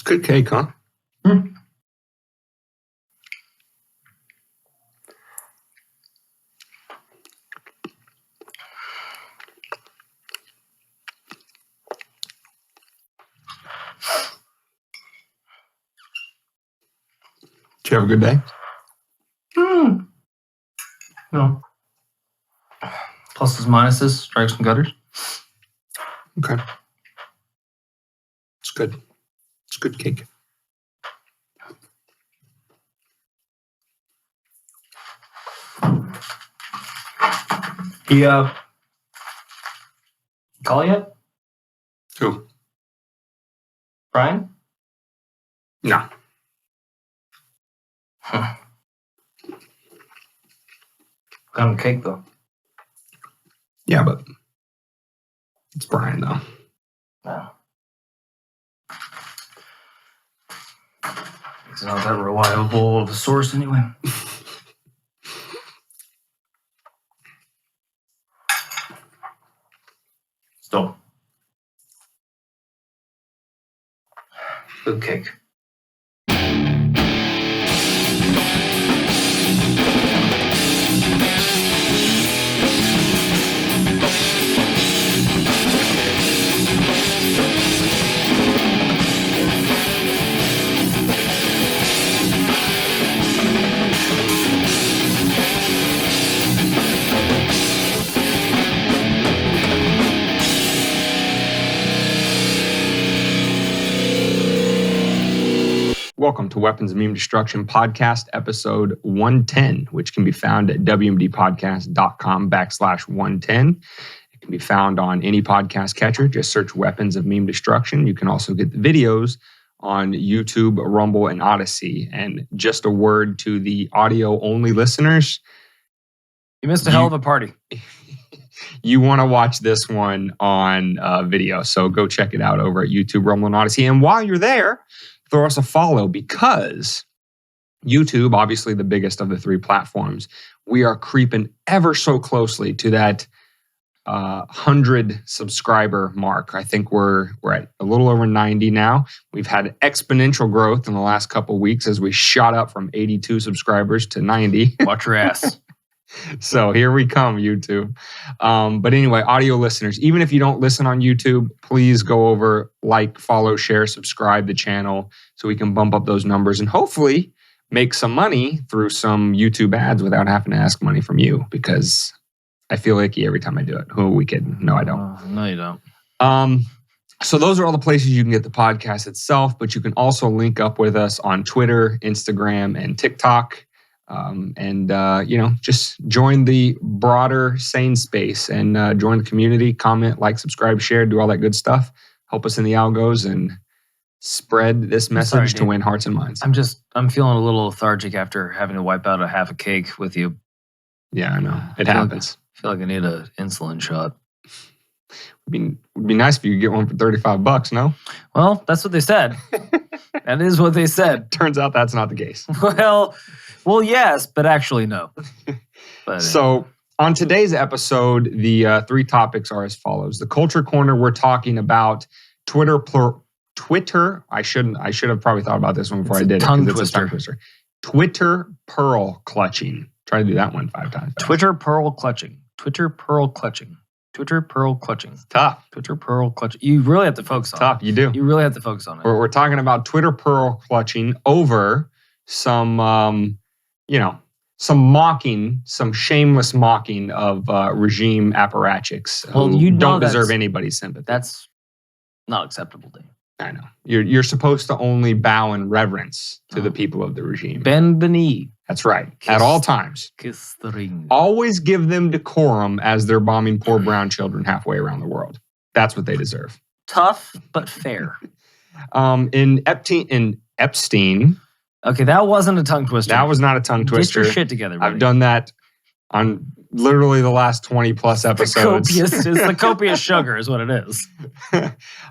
Good cake, huh? Hmm. Did you have a good day? No. Pluses, minuses, strikes and gutters. Okay. It's good. It's good cake. He call yet? Who? Brian? No. Huh. Got him cake though. Yeah, but it's Brian, though. No. It's not that reliable of a source anyway. Still. Good cake. Welcome to Weapons of Meme Destruction Podcast, episode 110, which can be found at wmdpodcast.com/110. It can be found on any podcast catcher. Just search Weapons of Meme Destruction. You can also get the videos on YouTube, Rumble, and Odyssey. And just a word to the audio-only listeners. You missed a hell of a party. You want to watch this one on video, so go check it out over at YouTube, Rumble, and Odyssey. And while you're there, throw us a follow, because YouTube, obviously the biggest of the three platforms, we are creeping ever so closely to that 100 subscriber mark. I think we're at a little over 90 now. We've had exponential growth in the last couple of weeks as we shot up from 82 subscribers to 90. Watch your ass. So here we come, YouTube. But anyway, audio listeners, even if you don't listen on YouTube, please go over, like, follow, share, subscribe the channel so we can bump up those numbers and hopefully make some money through some YouTube ads without having to ask money from you, because I feel icky every time I do it. Who are we kidding? No, I don't. No, you don't. So those are all the places you can get the podcast itself, but you can also link up with us on Twitter, Instagram, and TikTok. Just join the broader sane space and join the community, comment, like, subscribe, share, do all that good stuff. Help us in the algos and spread this message to win hearts and minds. I'm feeling a little lethargic after having to wipe out a half a cake with you. Yeah, I know. It happens. I feel like I need an insulin shot. It'd be nice if you could get one for $35, no? Well, that's what they said. That is what they said. Turns out that's not the case. Well, yes, but actually no. So on today's episode, the three topics are as follows. The Culture Corner, we're talking about Twitter. I should have probably thought about this one before I did it. Tongue It's a tongue twister. Twitter pearl clutching. Try to do that one 5 times. Twitter pearl clutching. Twitter pearl clutching. Twitter pearl clutching. It's tough. Twitter pearl clutching. You really have to focus on it. Tough, you do. You really have to focus on it. We're talking about Twitter pearl clutching over some mocking, some shameless mocking of regime apparatchiks who don't deserve anybody's sympathy. That's not acceptable, Dave. I know. You're supposed to only bow in reverence to the people of the regime. Bend the knee. That's right. At all times. Kiss the ring. Always give them decorum as they're bombing poor brown children halfway around the world. That's what they deserve. Tough, but fair. In Epstein. Okay, that wasn't a tongue twister. That was not a tongue twister. Get your shit together, buddy. I've done that on literally the last 20 plus episodes. It's the copious sugar is what it is.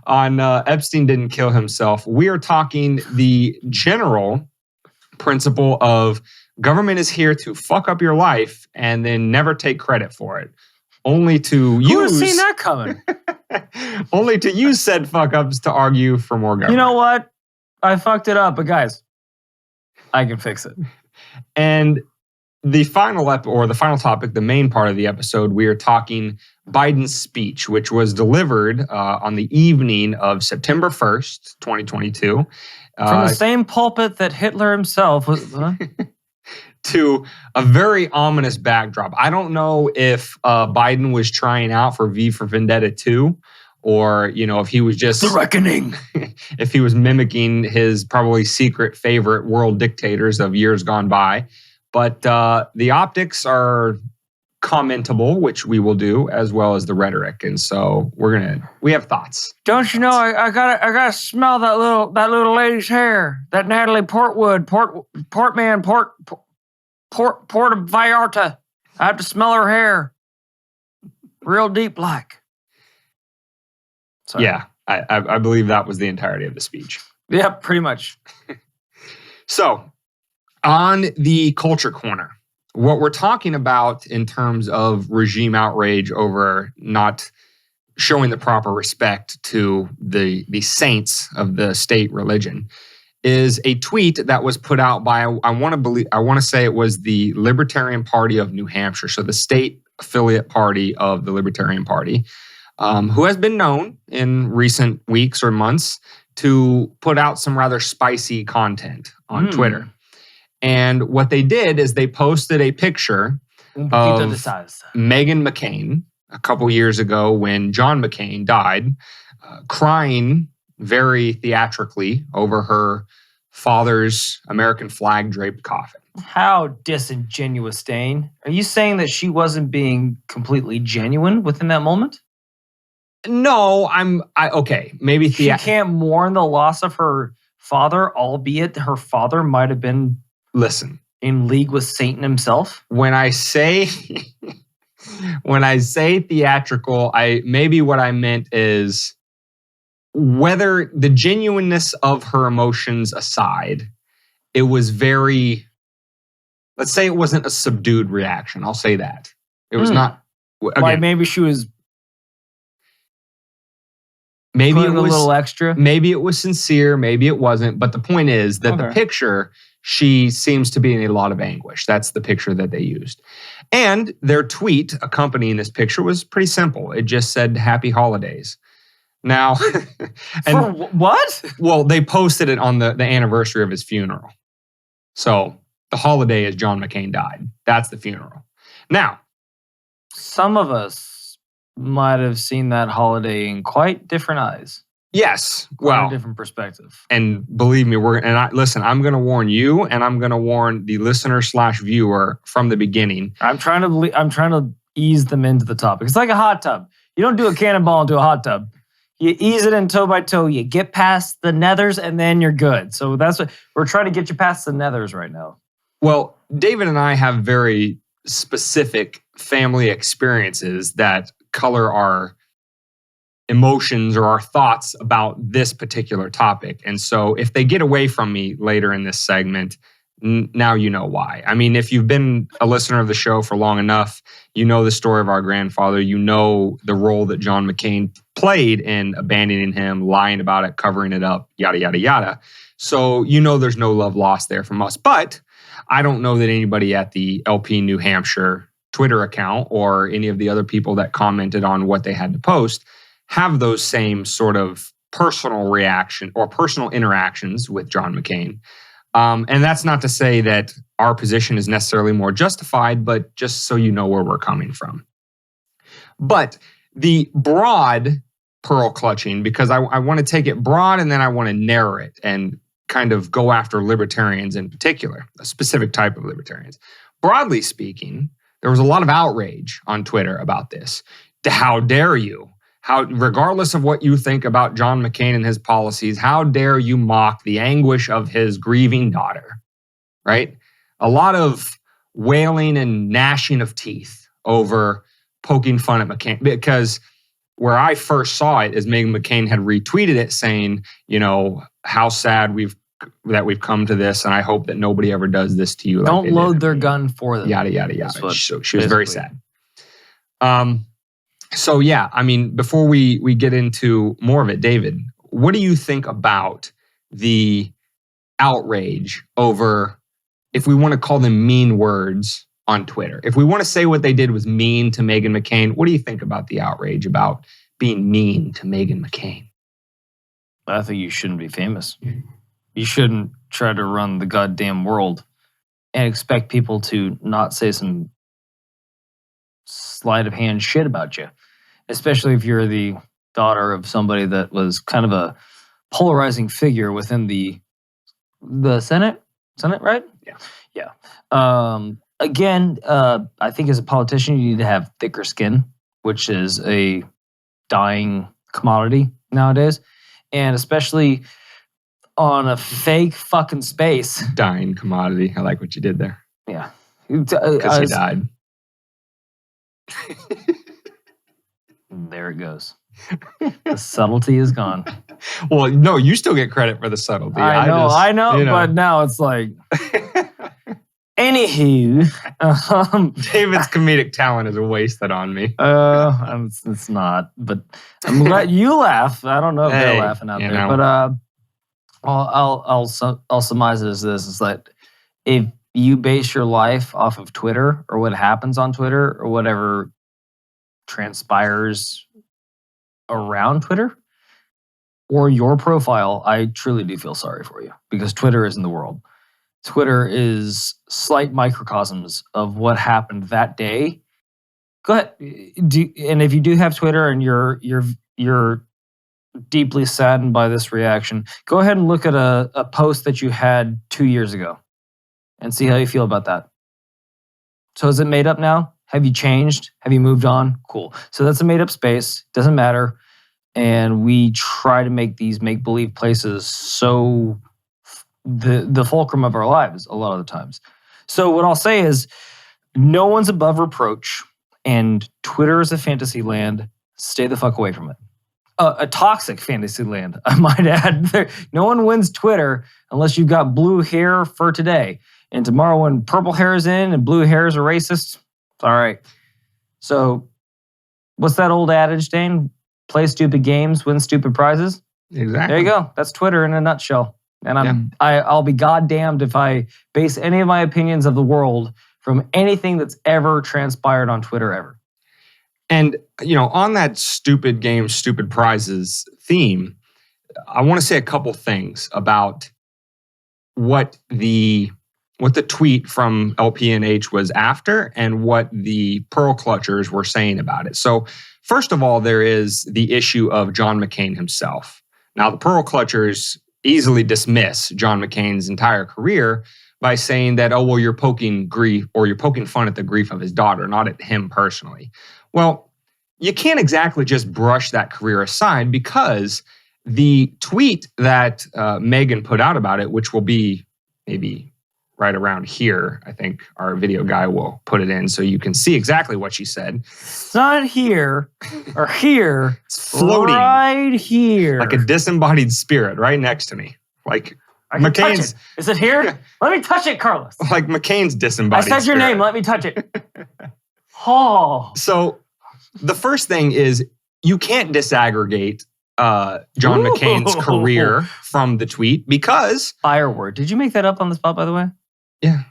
On Epstein didn't kill himself. We are talking the general principle of government is here to fuck up your life and then never take credit for it. Only to use... Who would have seen that coming? Only to use said fuck ups to argue for more government. You know what? I fucked it up, but guys, I can fix it. And the final the final topic, the main part of the episode, we are talking Biden's speech, which was delivered on the evening of September 1st, 2022. From the same pulpit that Hitler himself was. To a very ominous backdrop. I don't know if Biden was trying out for V for Vendetta 2, or if he was just the reckoning. If he was mimicking his probably secret favorite world dictators of years gone by. But the optics are commentable, which we will do, as well as the rhetoric. And so we have thoughts. Don't you know? I gotta smell that little lady's hair. That Natalie Portwood, Port of Vallarta. I have to smell her hair. Real deep black. Sorry. Yeah, I believe that was the entirety of the speech. Yeah, pretty much. So, on the Culture Corner, what we're talking about in terms of regime outrage over not showing the proper respect to the saints of the state religion is a tweet that was put out by I want to say it was the Libertarian Party of New Hampshire, so the state affiliate party of the Libertarian Party, who has been known in recent weeks or months to put out some rather spicy content on Twitter. And what they did is they posted a picture of Meghan McCain a couple years ago when John McCain died, crying very theatrically over her father's American flag draped coffin. How disingenuous, Dane. Are you saying that she wasn't being completely genuine within that moment? No, okay. Maybe she can't mourn the loss of her father, albeit her father might have been in league with Satan himself. When I say theatrical, maybe what I meant is whether the genuineness of her emotions aside, it was very, let's say it wasn't a subdued reaction. I'll say that. It was not. Again, like maybe she was maybe it was a little extra. Maybe it was sincere, maybe it wasn't. But the point is that the picture, she seems to be in a lot of anguish. That's the picture that they used. And their tweet accompanying this picture was pretty simple. It just said, "Happy Holidays." Now, for what? Well, they posted it on the anniversary of his funeral. So the holiday is John McCain died. That's the funeral. Now, some of us might have seen that holiday in quite different eyes. Yes, a different perspective. And believe me, listen. I'm going to warn you, and I'm going to warn the listener/viewer from the beginning. I'm trying to ease them into the topic. It's like a hot tub. You don't do a cannonball into a hot tub. You ease it in toe by toe. You get past the nethers, and then you're good. So that's what we're trying to get you past the nethers right now. Well, David and I have very specific family experiences that color our emotions or our thoughts about this particular topic. And so if they get away from me later in this segment, now you know why. I mean, if you've been a listener of the show for long enough, you know the story of our grandfather. You know the role that John McCain played in abandoning him, lying about it, covering it up, yada, yada, yada. So you know there's no love lost there from us. But I don't know that anybody at the LP New Hampshire Twitter account or any of the other people that commented on what they had to post have those same sort of personal reaction or personal interactions with John McCain. And that's not to say that our position is necessarily more justified, but just so you know where we're coming from. But the broad pearl clutching, because I want to take it broad and then I want to narrow it and kind of go after libertarians in particular, a specific type of libertarians. Broadly speaking, there was a lot of outrage on Twitter about this. How dare you? Regardless of what you think about John McCain and his policies, how dare you mock the anguish of his grieving daughter, right? A lot of wailing and gnashing of teeth over poking fun at McCain, because where I first saw it is Meghan McCain had retweeted it saying, how sad that we've come to this, and I hope that nobody ever does this to you. Don't load their gun for them. Yada, yada, yada. So she was very sad. So yeah, I mean, before we get into more of it, David, what do you think about the outrage over, if we want to call them mean words on Twitter. If we want to say what they did was mean to Meghan McCain, what do you think about the outrage about being mean to Meghan McCain? I think you shouldn't be famous. You shouldn't try to run the goddamn world and expect people to not say some sleight of hand shit about you, especially if you're the daughter of somebody that was kind of a polarizing figure within the Senate. Senate, right? Yeah. Again, I think as a politician, you need to have thicker skin, which is a dying commodity nowadays. And especially on a fake fucking space. Dying commodity. I like what you did there. Yeah. Because he died. There it goes. The subtlety is gone. Well, no, you still get credit for the subtlety. I know, but now it's like... Anywho, David's comedic talent is wasted on me. It's not, but I'm glad you laugh. I don't know if they're laughing out there, but I'll surmise it as this: is that if you base your life off of Twitter or what happens on Twitter or whatever transpires around Twitter or your profile, I truly do feel sorry for you because Twitter isn't the world. Twitter is slight microcosms of what happened that day. Go ahead. And if you do have Twitter and you're deeply saddened by this reaction, go ahead and look at a post that you had 2 years ago and see how you feel about that. So is it made up now? Have you changed? Have you moved on? Cool. So that's a made up space. Doesn't matter. And we try to make these make-believe places so the fulcrum of our lives a lot of the times. So what I'll say is no one's above reproach and Twitter is a fantasy land. Stay the fuck away from it. A toxic fantasy land, I might add. No one wins Twitter unless you've got blue hair for today. And tomorrow when purple hair is in and blue hair is a racist, it's all right. So what's that old adage, Dane? Play stupid games, win stupid prizes? Exactly. There you go. That's Twitter in a nutshell. And I'll be goddamned if I base any of my opinions of the world from anything that's ever transpired on Twitter ever. And, on that stupid games, stupid prizes theme, I want to say a couple things about what the tweet from LPNH was after and what the pearl clutchers were saying about it. So first of all, there is the issue of John McCain himself. Now, the pearl clutchers easily dismiss John McCain's entire career by saying that, oh, well, you're poking fun at the grief of his daughter, not at him personally. Well, you can't exactly just brush that career aside because the tweet that Meghan put out about it, which will be maybe right around here, I think our video guy will put it in so you can see exactly what she said. It's not here or here. It's floating right here. like a disembodied spirit right next to me. Like McCain's. Is it here? Let me touch it, Carlos. Like McCain's disembodied I said your name. Let me touch it. Oh. So the first thing is you can't disaggregate John McCain's career from the tweet because... Fire word. Did you make that up on the spot, by the way? Yeah.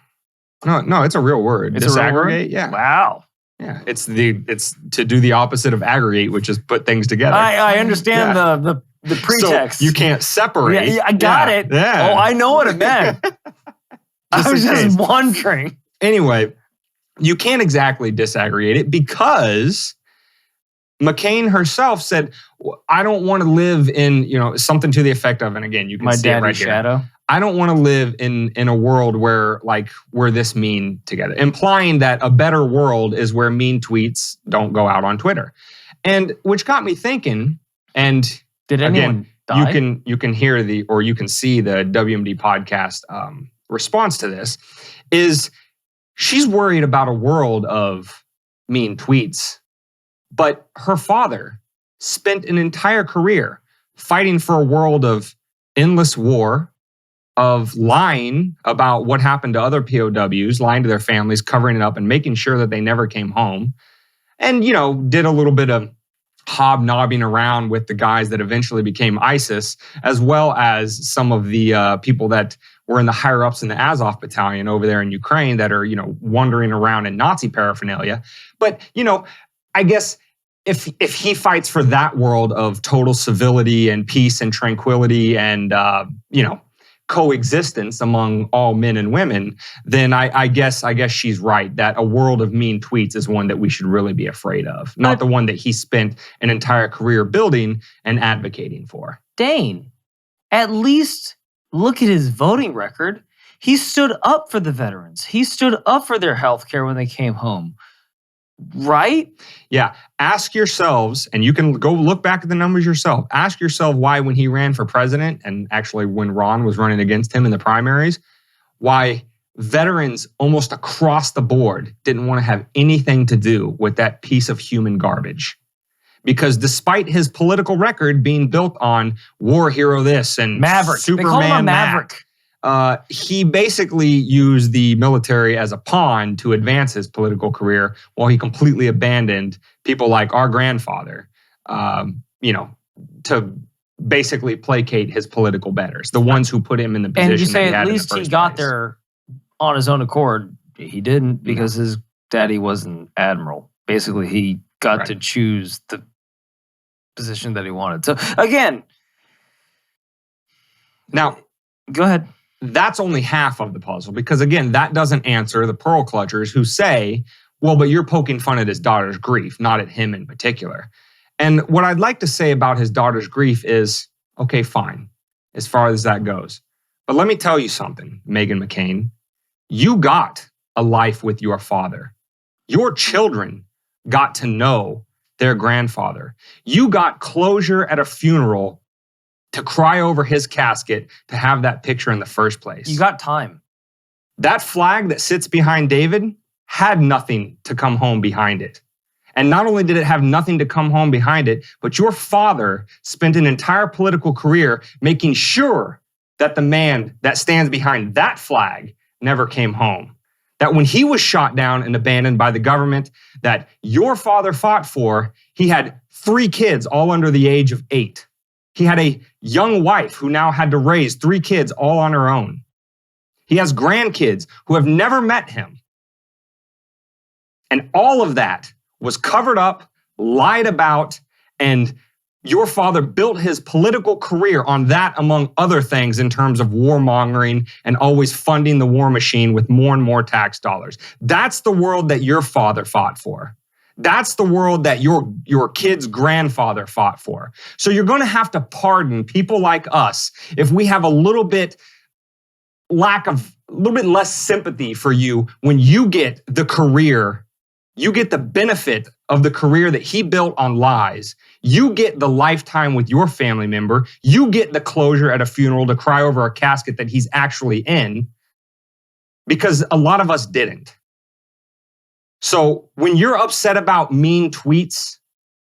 No, it's a real word. It's disaggregate, a real word? Yeah. Wow. Yeah, it's to do the opposite of aggregate, which is put things together. I understand the pretext. So you can't separate. Yeah, I got it. Yeah. Oh, I know what it meant. I was just wondering. Anyway, you can't exactly disaggregate it because McCain herself said, I don't want to live in, something to the effect of, and again, you can see it right shadow. Here. I don't want to live in a world where we're this mean together, implying that a better world is where mean tweets don't go out on Twitter. And which got me thinking, and did anyone die? You can hear you can see the WMD podcast response to this, is she's worried about a world of mean tweets. But her father spent an entire career fighting for a world of endless war, of lying about what happened to other POWs, lying to their families, covering it up and making sure that they never came home. And, did a little bit of hobnobbing around with the guys that eventually became ISIS, as well as some of the people that were in the higher ups in the Azov battalion over there in Ukraine that are, wandering around in Nazi paraphernalia. But, I guess if he fights for that world of total civility and peace and tranquility and, coexistence among all men and women, then I guess she's right that a world of mean tweets is one that we should really be afraid of, not the one that he spent an entire career building and advocating for. Dane, at least look at his voting record. He stood up for the veterans. He stood up for their health care when they came home. Right? Yeah. Ask yourselves, and you can go look back at the numbers yourself. Ask yourself why, when he ran for president, and actually when Ron was running against him in the primaries, why veterans almost across the board didn't want to have anything to do with that piece of human garbage. Because despite his political record being built on war hero this and Maverick, Superman they call him a Maverick. He basically used the military as a pawn to advance his political career, while he completely abandoned people like our grandfather, to basically placate his political betters, the ones who put him in the position. And you say that he at least he got there on his own accord. He didn't, because his daddy was an admiral. Basically, he got to choose the position that he wanted. So again, now go ahead. That's only half of the puzzle, because again, that doesn't answer the pearl clutchers who say, well, but you're poking fun at his daughter's grief, not at him in particular. And what I'd like to say about his daughter's grief is, okay, fine, as far as that goes. But let me tell you something, Meghan McCain. You got a life with your father. Your children got to know their grandfather. You got closure at a funeral to cry over his casket, to have that picture in the first place. You got time. That flag that sits behind David had nothing to come home behind it. And not only did it have nothing to come home behind it, but your father spent an entire political career making sure that the man that stands behind that flag never came home. That when he was shot down and abandoned by the government that your father fought for, he had 3 kids, all under the age of 8. He had a young wife who now had to raise 3 kids all on her own. He has grandkids who have never met him. And all of that was covered up, lied about, and your father built his political career on that, among other things, in terms of warmongering and always funding the war machine with more and more tax dollars. That's the world that your father fought for. That's the world that your kid's grandfather fought for. So you're going to have to pardon people like us if we have a little bit less sympathy for you when you get the career, you get the benefit of the career that he built on lies. You get the lifetime with your family member. You get the closure at a funeral to cry over a casket that he's actually in, because a lot of us didn't. So when you're upset about mean tweets,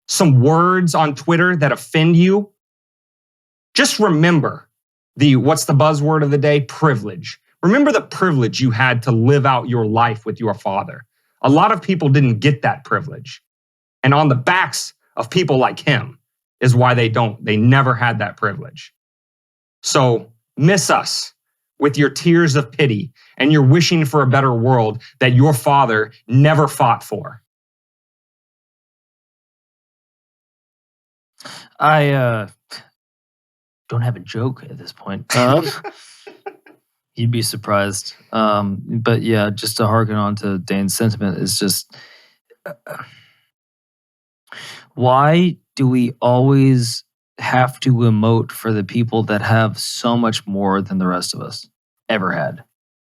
some words on Twitter that offend you, just remember what's the buzzword of the day? Privilege. Remember the privilege you had to live out your life with your father. A lot of people didn't get that privilege. And on the backs of people like him is why they never had that privilege. So miss us with your tears of pity and your wishing for a better world that your father never fought for. I don't have a joke at this point. You'd be surprised. But yeah, just to harken on to Dane's sentiment, is just, why do we always have to emote for the people that have so much more than the rest of us ever had?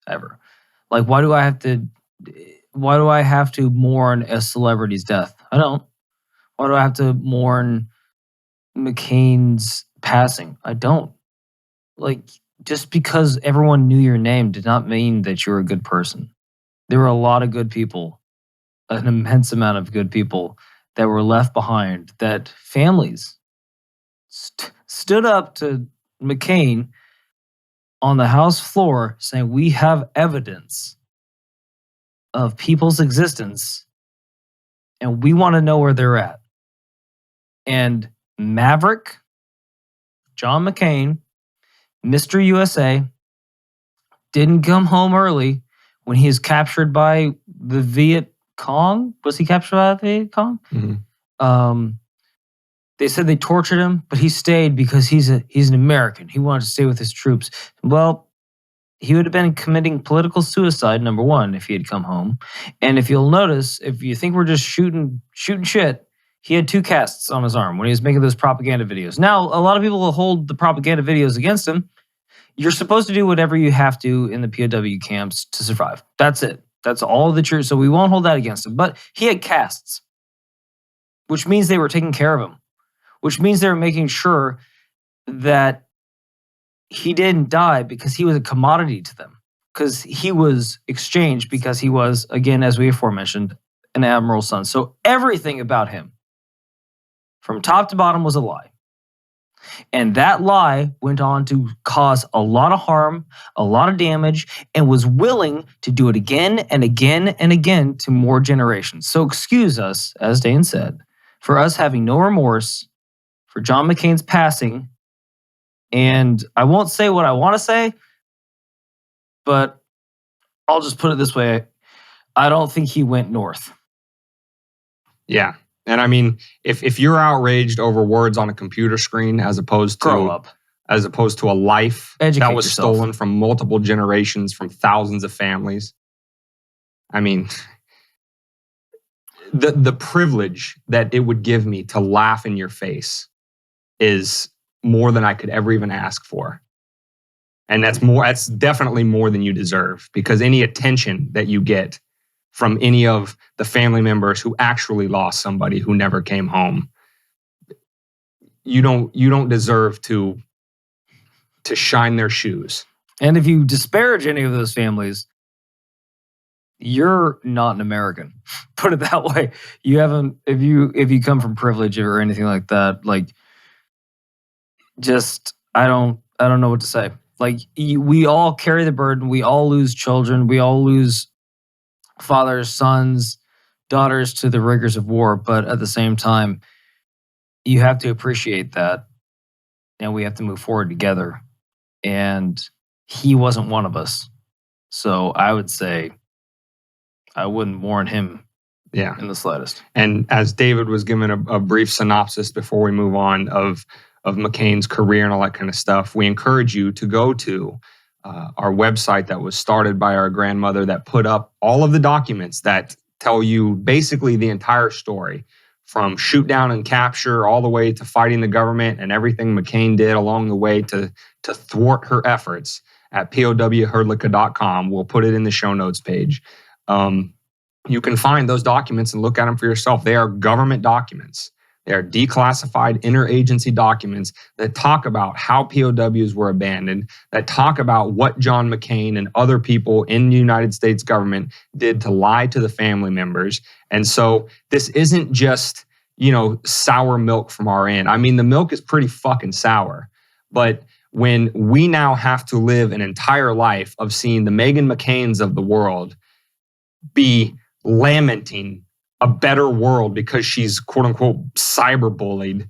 Ever. Like, why do I have to mourn a celebrity's death? I don't. Why do I have to mourn McCain's passing? I don't. Like, just because everyone knew your name did not mean that you're a good person. There were a lot of good people, an immense amount of good people that were left behind, that families stood up to McCain on the House floor saying, we have evidence of people's existence and we want to know where they're at. And Maverick, John McCain, Mr. USA, didn't come home early when he was captured by the Viet Cong. Was he captured by the Viet Cong? Mm-hmm. They said they tortured him, but he stayed because he's an American. He wanted to stay with his troops. Well, he would have been committing political suicide, number one, if he had come home. And if you'll notice, if you think we're just shooting shit, he had 2 casts on his arm when he was making those propaganda videos. Now, a lot of people will hold the propaganda videos against him. You're supposed to do whatever you have to in the POW camps to survive. That's it. That's all the truth. So we won't hold that against him. But he had casts, which means they were taking care of him, which means they were making sure that he didn't die because he was a commodity to them, because he was exchanged because he was, again, as we aforementioned, an admiral's son. So everything about him, from top to bottom, was a lie. And that lie went on to cause a lot of harm, a lot of damage, and was willing to do it again and again and again to more generations. So excuse us, as Dane said, for us having no remorse for John McCain's passing. And I won't say what I want to say, but I'll just put it this way. I don't think he went north. Yeah. And I mean, if you're outraged over words on a computer screen as opposed to a life Educate that was yourself. stolen from multiple generations, from thousands of families, I mean, the privilege that it would give me to laugh in your face is more than I could ever even ask for. And that's definitely more than you deserve, because any attention that you get from any of the family members who actually lost somebody who never came home, you don't deserve to shine their shoes. And if you disparage any of those families, you're not an American. Put it that way. You haven't, if you come from privilege or anything like that, like, just I don't know what to say. Like, we all carry the burden. We all lose children. We all lose fathers, sons, daughters to the rigors of war. But at the same time, you have to appreciate that, and we have to move forward together. And he wasn't one of us. So I would say I wouldn't warn him in the slightest. And as David was given a brief synopsis before we move on of McCain's career and all that kind of stuff, we encourage you to go to our website that was started by our grandmother, that put up all of the documents that tell you basically the entire story, from shoot down and capture all the way to fighting the government and everything McCain did along the way to thwart her efforts, at powherdlicka.com. We'll put it in the show notes page. You can find those documents and look at them for yourself. They are government documents. They are declassified interagency documents that talk about how POWs were abandoned, that talk about what John McCain and other people in the United States government did to lie to the family members. And so this isn't just, sour milk from our end. I mean, the milk is pretty fucking sour. But when we now have to live an entire life of seeing the Meghan McCains of the world be lamenting a better world because she's quote unquote cyberbullied,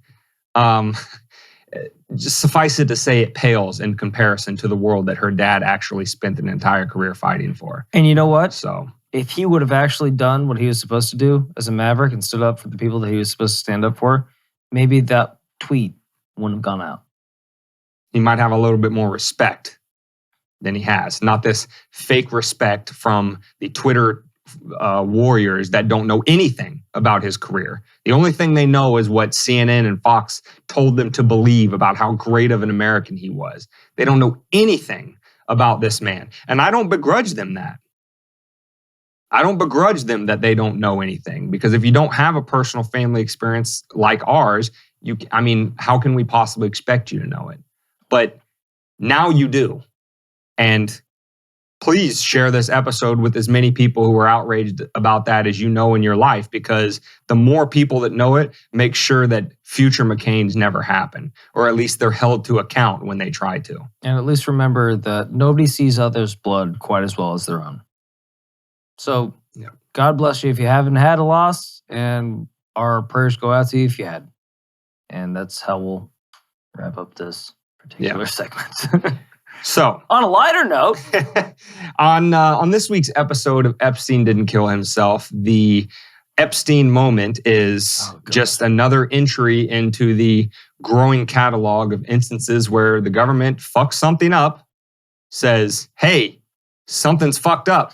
just suffice it to say, it pales in comparison to the world that her dad actually spent an entire career fighting for. And you know what? So if he would have actually done what he was supposed to do as a maverick and stood up for the people that he was supposed to stand up for, maybe that tweet wouldn't have gone out. He might have a little bit more respect than he has. Not this fake respect from the Twitter warriors that don't know anything about his career. The only thing they know is what CNN and Fox told them to believe about how great of an American he was. They don't know anything about this man. And I don't begrudge them that. I don't begrudge them that they don't know anything, because if you don't have a personal family experience like ours, how can we possibly expect you to know it? But now you do. And please share this episode with as many people who are outraged about that as you know in your life, because the more people that know it, make sure that future McCains never happen, or at least they're held to account when they try to. And at least remember that nobody sees others' blood quite as well as their own. So God bless you if you haven't had a loss, and our prayers go out to you if you had. And that's how we'll wrap up this particular segment. So, on a lighter note, on this week's episode of Epstein Didn't Kill Himself, the Epstein moment is just another entry into the growing catalog of instances where the government fucks something up, says, hey, something's fucked up.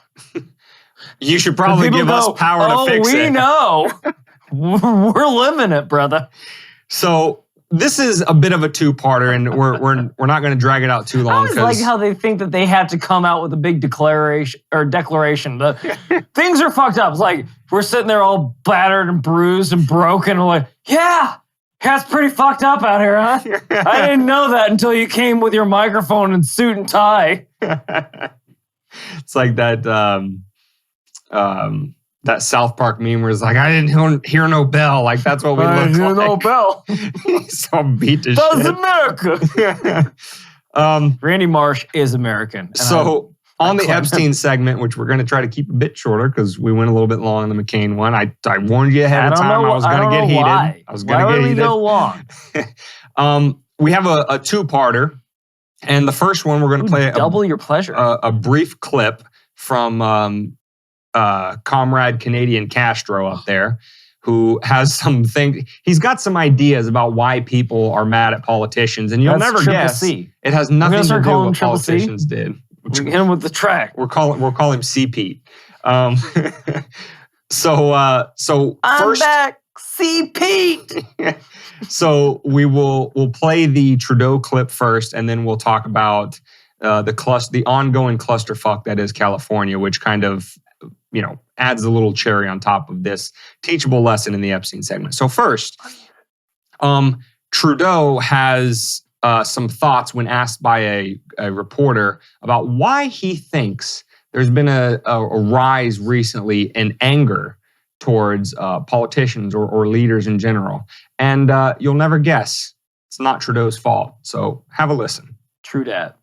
You should probably give us power to fix it. We know. We're living it, brother. So this is a bit of a two-parter, and we're not going to drag it out too long. I always like how they think that they have to come out with a big declaration. But things are fucked up. It's like we're sitting there all battered and bruised and broken. We're like, yeah, it's pretty fucked up out here, huh? I didn't know that until you came with your microphone and suit and tie. It's like that that South Park meme where it's like, I didn't hear no bell. Like, that's what we look like. I didn't hear no bell. So beat to shit. That's America. Randy Marsh is American. So on the Epstein segment, which we're going to try to keep a bit shorter because we went a little bit long on the McCain one. I warned you ahead of time. I was going to get heated. Why. I was going to get heated. Why would we go long? We have a two-parter. And the first one, we're going to play double your pleasure. A brief clip from comrade Canadian Castro up there, who has some things. He's got some ideas about why people are mad at politicians, and you'll never guess. It has nothing to do with what politicians did. Hit him with the track. We'll call him C. Pete. So I'm first, back, C. Pete. So we'll play the Trudeau clip first, and then we'll talk about the ongoing clusterfuck that is California, which kind of adds a little cherry on top of this teachable lesson in the Epstein segment. So first, Trudeau has some thoughts when asked by a reporter about why he thinks there's been a rise recently in anger towards politicians or leaders in general. And you'll never guess, it's not Trudeau's fault. So have a listen. True dat.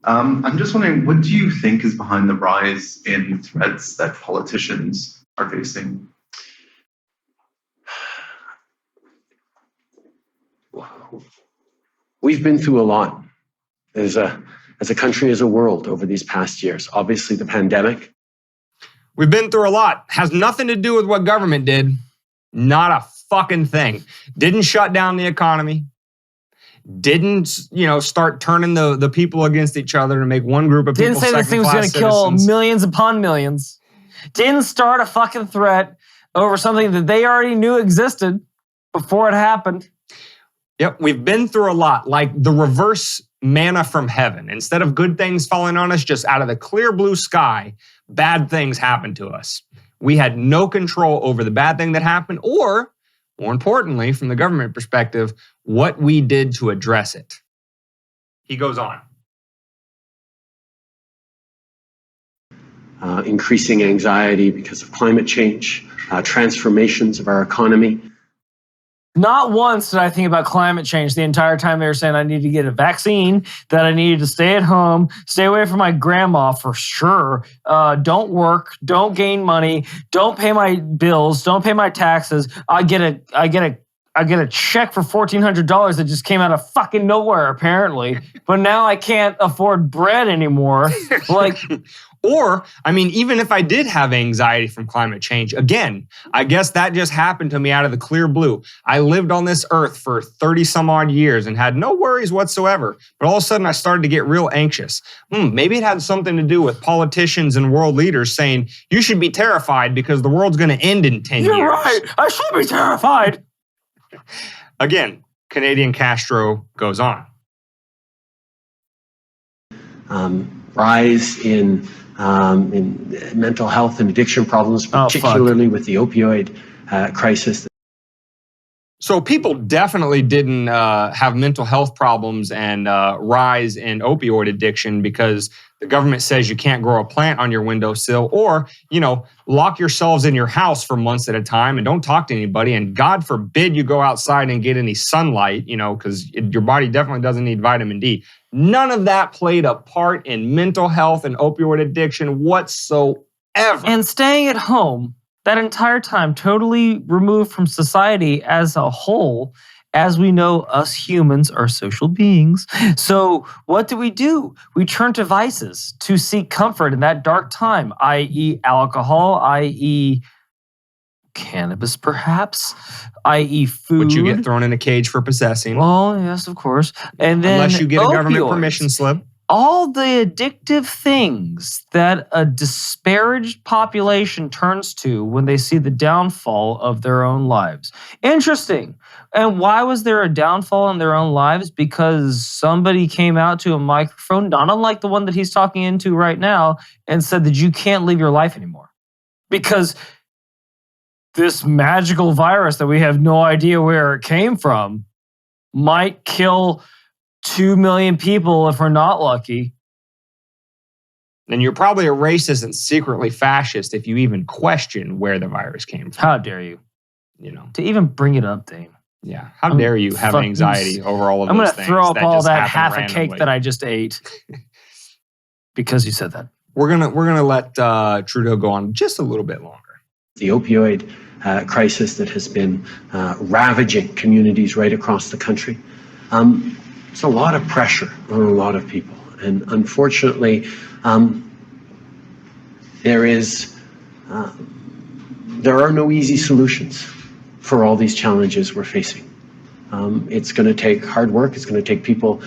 I'm just wondering, what do you think is behind the rise in threats that politicians are facing? We've been through a lot as a country, as a world over these past years. Obviously, the pandemic. We've been through a lot. Has nothing to do with what government did. Not a fucking thing. Didn't shut down the economy. Didn't, start turning the people against each other to make one group of people second-class citizens. Didn't say this thing was going to kill millions upon millions. Didn't start a fucking threat over something that they already knew existed before it happened. Yep, we've been through a lot, like the reverse manna from heaven. Instead of good things falling on us, just out of the clear blue sky, bad things happened to us. We had no control over the bad thing that happened, or more importantly, from the government perspective, what we did to address it. He goes on. Increasing anxiety because of climate change, transformations of our economy. Not once did I think about climate change the entire time they were saying I needed to get a vaccine, that I needed to stay at home, stay away from my grandma for sure, don't work, don't gain money, don't pay my bills, don't pay my taxes. I get a check for $1,400 that just came out of fucking nowhere, apparently. But now I can't afford bread anymore. Or, even if I did have anxiety from climate change, again, I guess that just happened to me out of the clear blue. I lived on this earth for 30 some odd years and had no worries whatsoever. But all of a sudden I started to get real anxious. Maybe it had something to do with politicians and world leaders saying, you should be terrified because the world's going to end in 10 years. You're right. I should be terrified. Again, Canadian Castro goes on. Rise in mental health and addiction problems, particularly with the opioid crisis. So people definitely didn't have mental health problems and rise in opioid addiction because the government says you can't grow a plant on your windowsill, or, lock yourselves in your house for months at a time and don't talk to anybody. And God forbid you go outside and get any sunlight, because your body definitely doesn't need vitamin D. None of that played a part in mental health and opioid addiction whatsoever. And staying at home that entire time, totally removed from society as a whole. As we know, us humans are social beings. So what do? We turn to vices to seek comfort in that dark time, i.e. alcohol, i.e. cannabis perhaps, i.e. food. Which you get thrown in a cage for possessing. Well, yes, of course. And then unless you get a government opioids. Permission slip. All the addictive things that a disparaged population turns to when they see the downfall of their own lives. Interesting. And why was there a downfall in their own lives? Because somebody came out to a microphone, not unlike the one that he's talking into right now, and said that you can't live your life anymore. Because this magical virus that we have no idea where it came from might kill 2 million people if we're not lucky. And you're probably a racist and secretly fascist if you even question where the virus came from. How dare you? You know, to even bring it up, Dane. Yeah. How dare you have anxiety over all of those things? I'm going to throw up all that half randomly. a cake that I just ate because you said that. We're gonna let Trudeau go on just a little bit longer. The opioid crisis that has been ravaging communities right across the country. It's a lot of pressure on a lot of people. And unfortunately, there are no easy solutions for all these challenges we're facing. It's going to take hard work. It's going to take people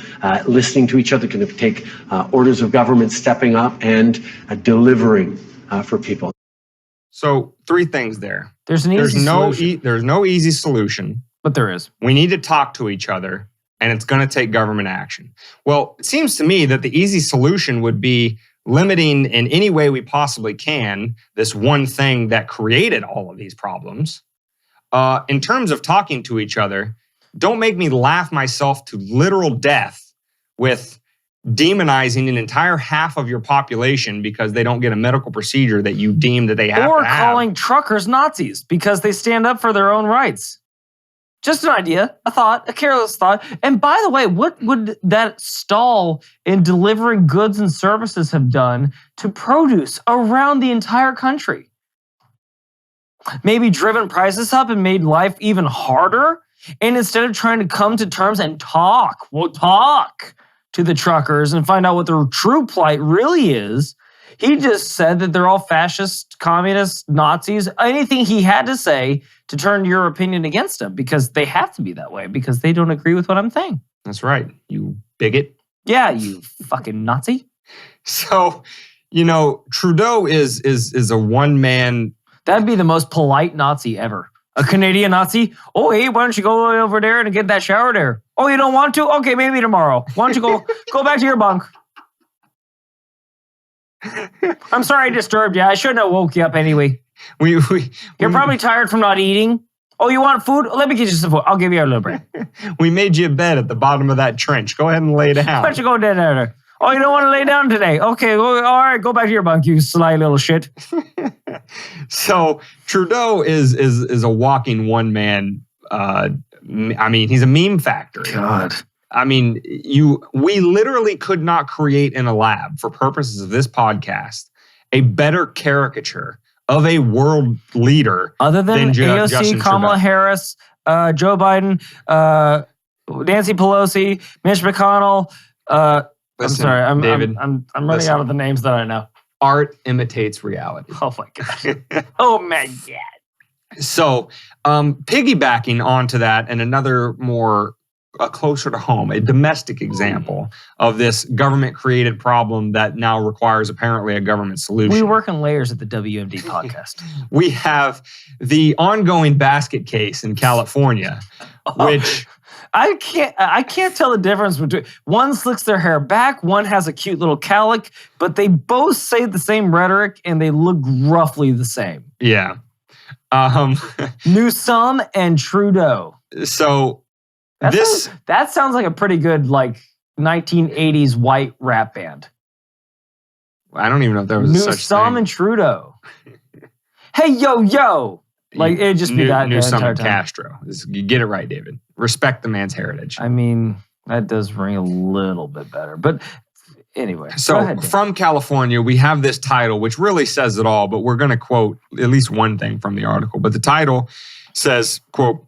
listening to each other. It's going to take orders of government stepping up and delivering for people. So 3 things there. There's no easy solution. But there is. We need to talk to each other, and it's going to take government action. Well, it seems to me that the easy solution would be limiting in any way we possibly can this one thing that created all of these problems. In terms of talking to each other, don't make me laugh myself to literal death with demonizing an entire half of your population because they don't get a medical procedure that you deem that they have or to have. calling truckers Nazis because they stand up for their own rights. Just an idea, a thought, a careless thought. And by the way, what would that stall in delivering goods and services have done to produce around the entire country? Maybe driven prices up and made life even harder? And instead of trying to come to terms and talk to the truckers and find out what their true plight really is, he just said that they're all fascist, communists, Nazis, anything he had to say to turn your opinion against him because they have to be that way because they don't agree with what I'm saying. That's right, you bigot. Yeah, you fucking Nazi. So, Trudeau is a one-man. That'd be the most polite Nazi ever. A Canadian Nazi? Oh, hey, why don't you go over there and get that shower there? Oh, you don't want to? Okay, maybe tomorrow. Why don't you go back to your bunk? I'm sorry I disturbed you. I shouldn't have woke you up anyway. You're probably tired from not eating. Oh, you want food? Let me get you some food. I'll give you a little bread. We made you a bed at the bottom of that trench. Go ahead and lay down. Why don't you go down there? Oh, you don't want to lay down today? Okay, well, all right, go back to your bunk, you sly little shit. So Trudeau is a walking one-man. He's a meme factory. God. We literally could not create in a lab, for purposes of this podcast, a better caricature of a world leader other than AOC, Justin Kamala Trudeau. Harris, Joe Biden, Nancy Pelosi, Mitch McConnell. Listen, I'm sorry, David. I'm running out of the names that I know. Art imitates reality. Oh my god. Oh my god. So, piggybacking onto that, and another more closer to home, a domestic example of this government-created problem that now requires apparently a government solution. We work in layers at the WMD podcast. We have the ongoing basket case in California, which I can't tell the difference between one slicks their hair back, one has a cute little cowlick, but they both say the same rhetoric and they look roughly the same. Yeah. Newsom and Trudeau. So that sounds like a pretty good 1980s white rap band. I don't even know if there was a such thing. Newsom and Trudeau. Hey, yo. It'd just be that Newsom entire and time. Castro. You get it right, David. Respect the man's heritage. I mean, that does ring a little bit better. But Anyway, go So ahead, Dan. from California, we have this title, which really says it all, but we're going to quote at least one thing from the article. But the title says, quote,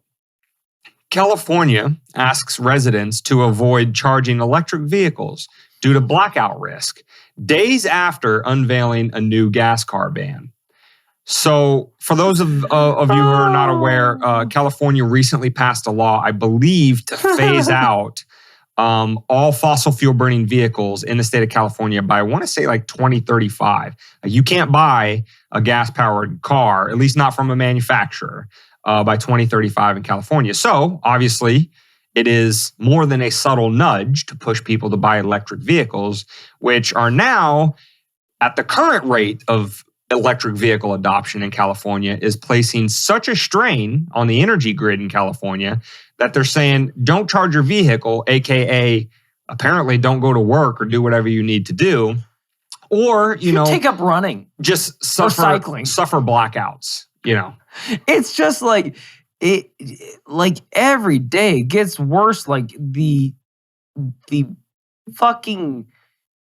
California asks residents to avoid charging electric vehicles due to blackout risk, days after unveiling a new gas car ban. So for those of you who are not aware, California recently passed a law, I believe, to phase out all fossil fuel burning vehicles in the state of California by, I want to say, like 2035. You can't buy a gas powered car, at least not from a manufacturer, by 2035 in California. So obviously, it is more than a subtle nudge to push people to buy electric vehicles, which are now at the current rate of electric vehicle adoption in California is placing such a strain on the energy grid in California that they're saying, don't charge your vehicle, AKA apparently don't go to work or do whatever you need to do. Or, you know, take up running. Just suffer blackouts, you know. It's just like like every day it gets worse. Like the fucking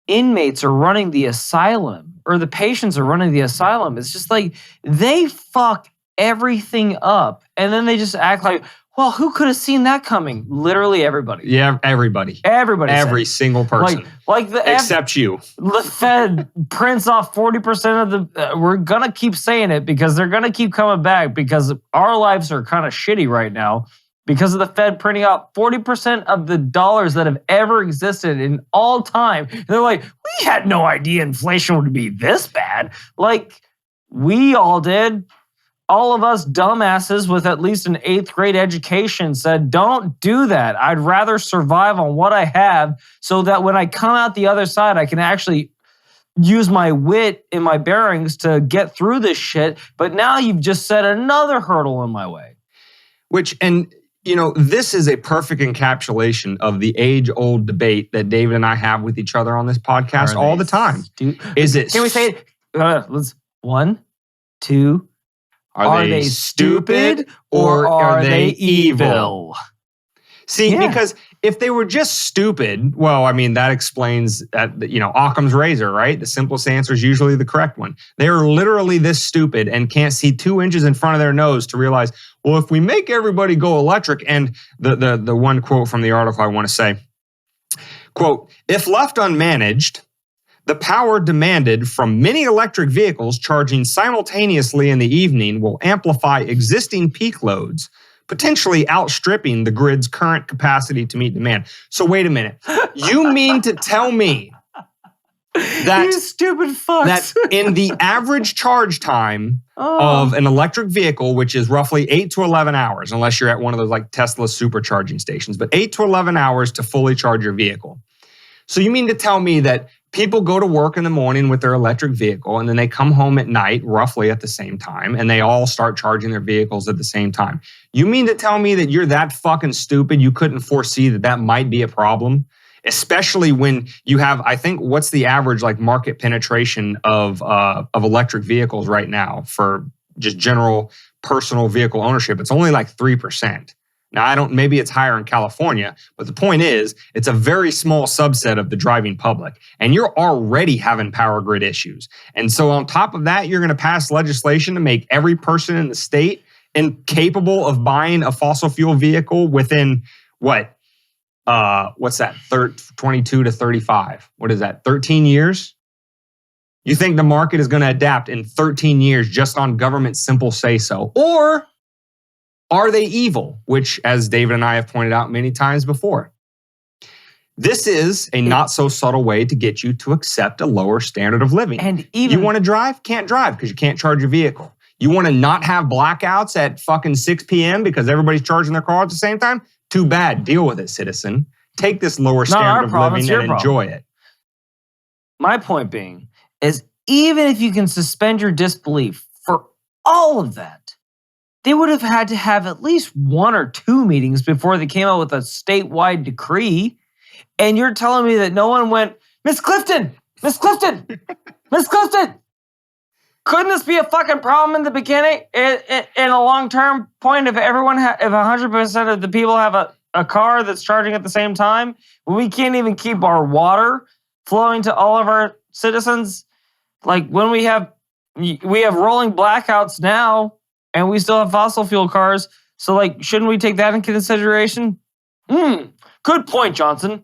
inmates are running the asylum, or the patients are running the asylum. It's just like they fuck everything up, and then they just act like, well, who could have seen that coming? Literally everybody. Yeah, everybody. Every single person. Like except you. The Fed prints off 40% of the... we're going to keep saying it because they're going to keep coming back because our lives are kind of shitty right now because of the Fed printing out 40% of the dollars that have ever existed in all time. And they're like, we had no idea inflation would be this bad. Like, we all did. All of us dumbasses with at least an 8th grade education said, don't do that. I'd rather survive on what I have so that when I come out the other side, I can actually use my wit and my bearings to get through this shit. But now you've just set another hurdle in my way. You know, this is a perfect encapsulation of the age-old debate that David and I have with each other on this podcast all the time. Can we say it? Let's 1, 2. Are they stupid or are they evil? See, because if they were just stupid, well, I mean, that explains that, you know, Occam's razor, right? The simplest answer is usually the correct one. They are literally this stupid and can't see 2 inches in front of their nose to realize, well, if we make everybody go electric, and the one quote from the article I want to say, quote, if left unmanaged, the power demanded from many electric vehicles charging simultaneously in the evening will amplify existing peak loads, potentially outstripping the grid's current capacity to meet demand. So wait a minute. You mean to tell me that, you stupid fucks, that in the average charge time of an electric vehicle, which is roughly 8 to 11 hours, unless you're at one of those like Tesla supercharging stations, but 8 to 11 hours to fully charge your vehicle. So you mean to tell me that people go to work in the morning with their electric vehicle and then they come home at night roughly at the same time and they all start charging their vehicles at the same time? You mean to tell me that you're that fucking stupid you couldn't foresee that that might be a problem? Especially when you have, I think, what's the average like market penetration of electric vehicles right now for just general personal vehicle ownership? It's only like 3%. Now, maybe it's higher in California, but the point is, it's a very small subset of the driving public, and you're already having power grid issues. And so on top of that, you're going to pass legislation to make every person in the state incapable of buying a fossil fuel vehicle within what's that? 22 to 35. What is that? 13 years? You think the market is going to adapt in 13 years just on government simple say so? Or are they evil? Which, as David and I have pointed out many times before, this is a not so subtle way to get you to accept a lower standard of living. And even you want to drive? Can't drive because you can't charge your vehicle. You want to not have blackouts at fucking 6 p.m. because everybody's charging their car at the same time? Too bad. Deal with it, citizen. Take this lower standard of living and enjoy it. My point being is, even if you can suspend your disbelief for all of that, they would have had to have at least 1 or 2 meetings before they came out with a statewide decree. And you're telling me that no one went, Miss Clifton, Miss Clifton, Miss Clifton, couldn't this be a fucking problem in the beginning? In a long-term point, if everyone, if 100% of the people have a car that's charging at the same time, we can't even keep our water flowing to all of our citizens. Like when we have rolling blackouts now, and we still have fossil fuel cars. So like, shouldn't we take that into consideration? Good point, Johnson.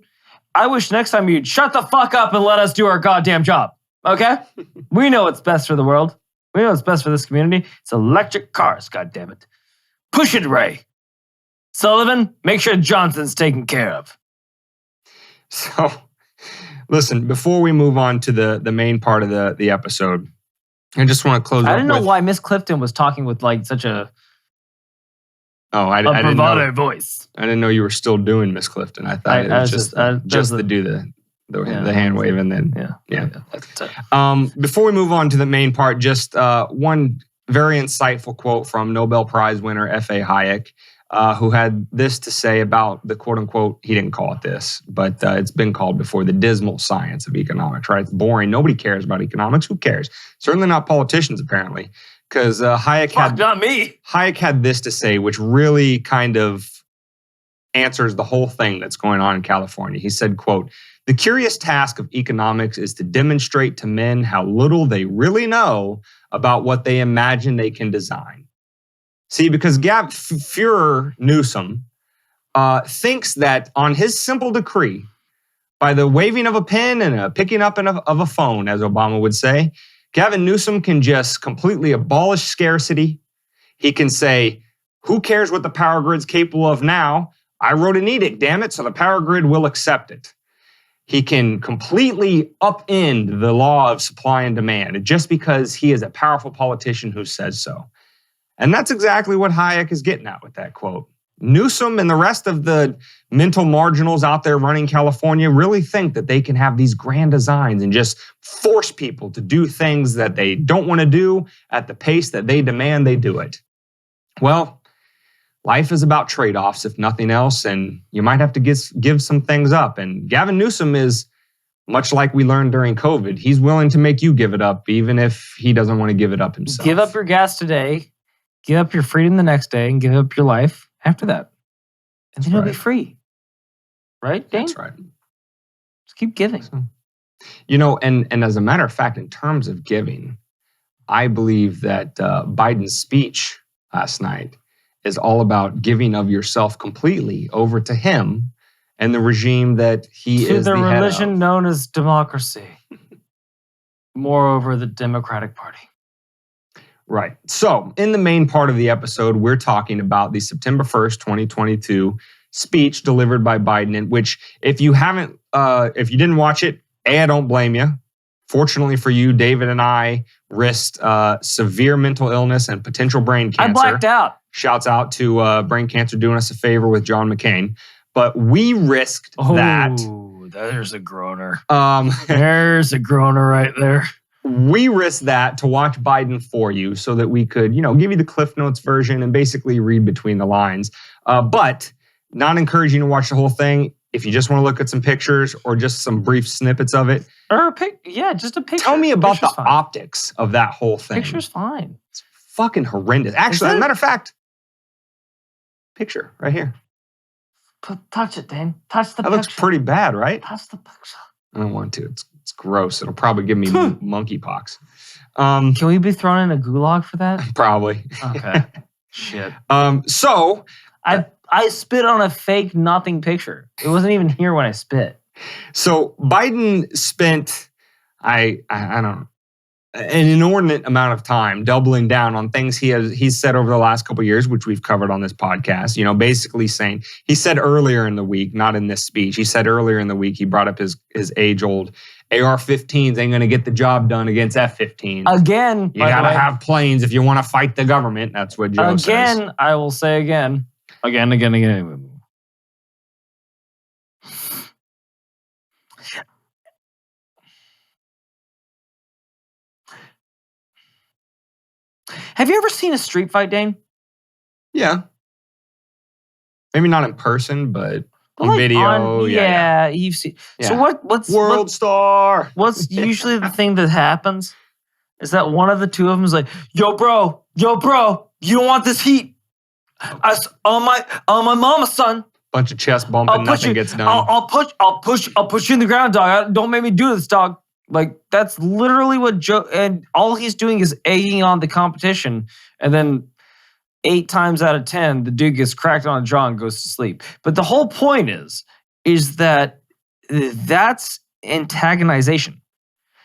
I wish next time you'd shut the fuck up and let us do our goddamn job. Okay? We know what's best for the world. We know what's best for this community. It's electric cars, goddammit. Push it, Ray. Sullivan, make sure Johnson's taken care of. So, listen, before we move on to the main part of the episode, I just want to close. I didn't know why Miss Clifton was talking with like such a I didn't know voice. I didn't know you were still doing Miss Clifton. I thought it was just to do the hand wave and then Before we move on to the main part, just one very insightful quote from Nobel Prize winner F.A. Hayek, who had this to say about the quote unquote, he didn't call it this, but it's been called before, the dismal science of economics, right? It's boring. Nobody cares about economics. Who cares? Certainly not politicians, apparently. Because Hayek had this to say, which really kind of answers the whole thing that's going on in California. He said, quote, "The curious task of economics is to demonstrate to men how little they really know about what they imagine they can design." See, because Führer Newsom thinks that on his simple decree, by the waving of a pen and a picking up of a phone, as Obama would say, Gavin Newsom can just completely abolish scarcity. He can say, who cares what the power grid's capable of now? I wrote an edict, damn it, so the power grid will accept it. He can completely upend the law of supply and demand just because he is a powerful politician who says so. And that's exactly what Hayek is getting at with that quote. Newsom and the rest of the mental marginals out there running California really think that they can have these grand designs and just force people to do things that they don't want to do at the pace that they demand they do it. Well, life is about trade-offs, if nothing else, and you might have to give some things up. And Gavin Newsom is, much like we learned during COVID, he's willing to make you give it up, even if he doesn't want to give it up himself. Give up your gas today, give up your freedom the next day, and give up your life after that. And then you'll be free. Right, Dane? That's right. Just keep giving. So, and as a matter of fact, in terms of giving, I believe that Biden's speech last night is all about giving of yourself completely over to him and the regime that he is the head of. The religion known as democracy. Moreover, the Democratic Party. Right. So in the main part of the episode, we're talking about the September 1st, 2022 speech delivered by Biden, in which if you didn't watch it, I don't blame you. Fortunately for you, David and I risked severe mental illness and potential brain cancer. I blacked out. Shouts out to brain cancer doing us a favor with John McCain. But we risked that. Oh, there's a groaner. There's a groaner right there. We risked that to watch Biden for you so that we could, give you the Cliff Notes version and basically read between the lines. But not encouraging to watch the whole thing. If you just want to look at some pictures or just some brief snippets of it. Or just a picture. Tell me about the optics of that whole thing. Picture's fine. It's fucking horrendous. Actually, as a matter of fact, picture right here. Touch it, Dane. Touch the picture. That looks pretty bad, right? Touch the picture. I don't want to. It's gross. It'll probably give me monkeypox. Can we be thrown in a gulag for that? Probably. Okay. Shit. So I spit on a fake nothing picture. It wasn't even here when I spit. So Biden spent I don't know, an inordinate amount of time doubling down on things he's said over the last couple of years, which we've covered on this podcast. Basically saying, he said earlier in the week, not in this speech, he said earlier in the week, he brought up his age-old AR-15s ain't going to get the job done against F-15s. Again. You got to have planes if you want to fight the government. That's what Joe says. Again, I will say again. Again. Have you ever seen a street fight, Dane? Yeah. Maybe not in person, but on video. Yeah, you've seen. Yeah. So what's World Star? What's usually the thing that happens is that one of the two of them is like, yo, bro, you don't want this heat. On my mama, son. Bunch of chest bumping, nothing gets done. I'll push you in the ground, dog. Don't make me do this, dog. Like, that's literally what Joe, and all he's doing is egging on the competition. And then 8 times out of 10, the dude gets cracked on a jaw and goes to sleep. But the whole point is that that's antagonization.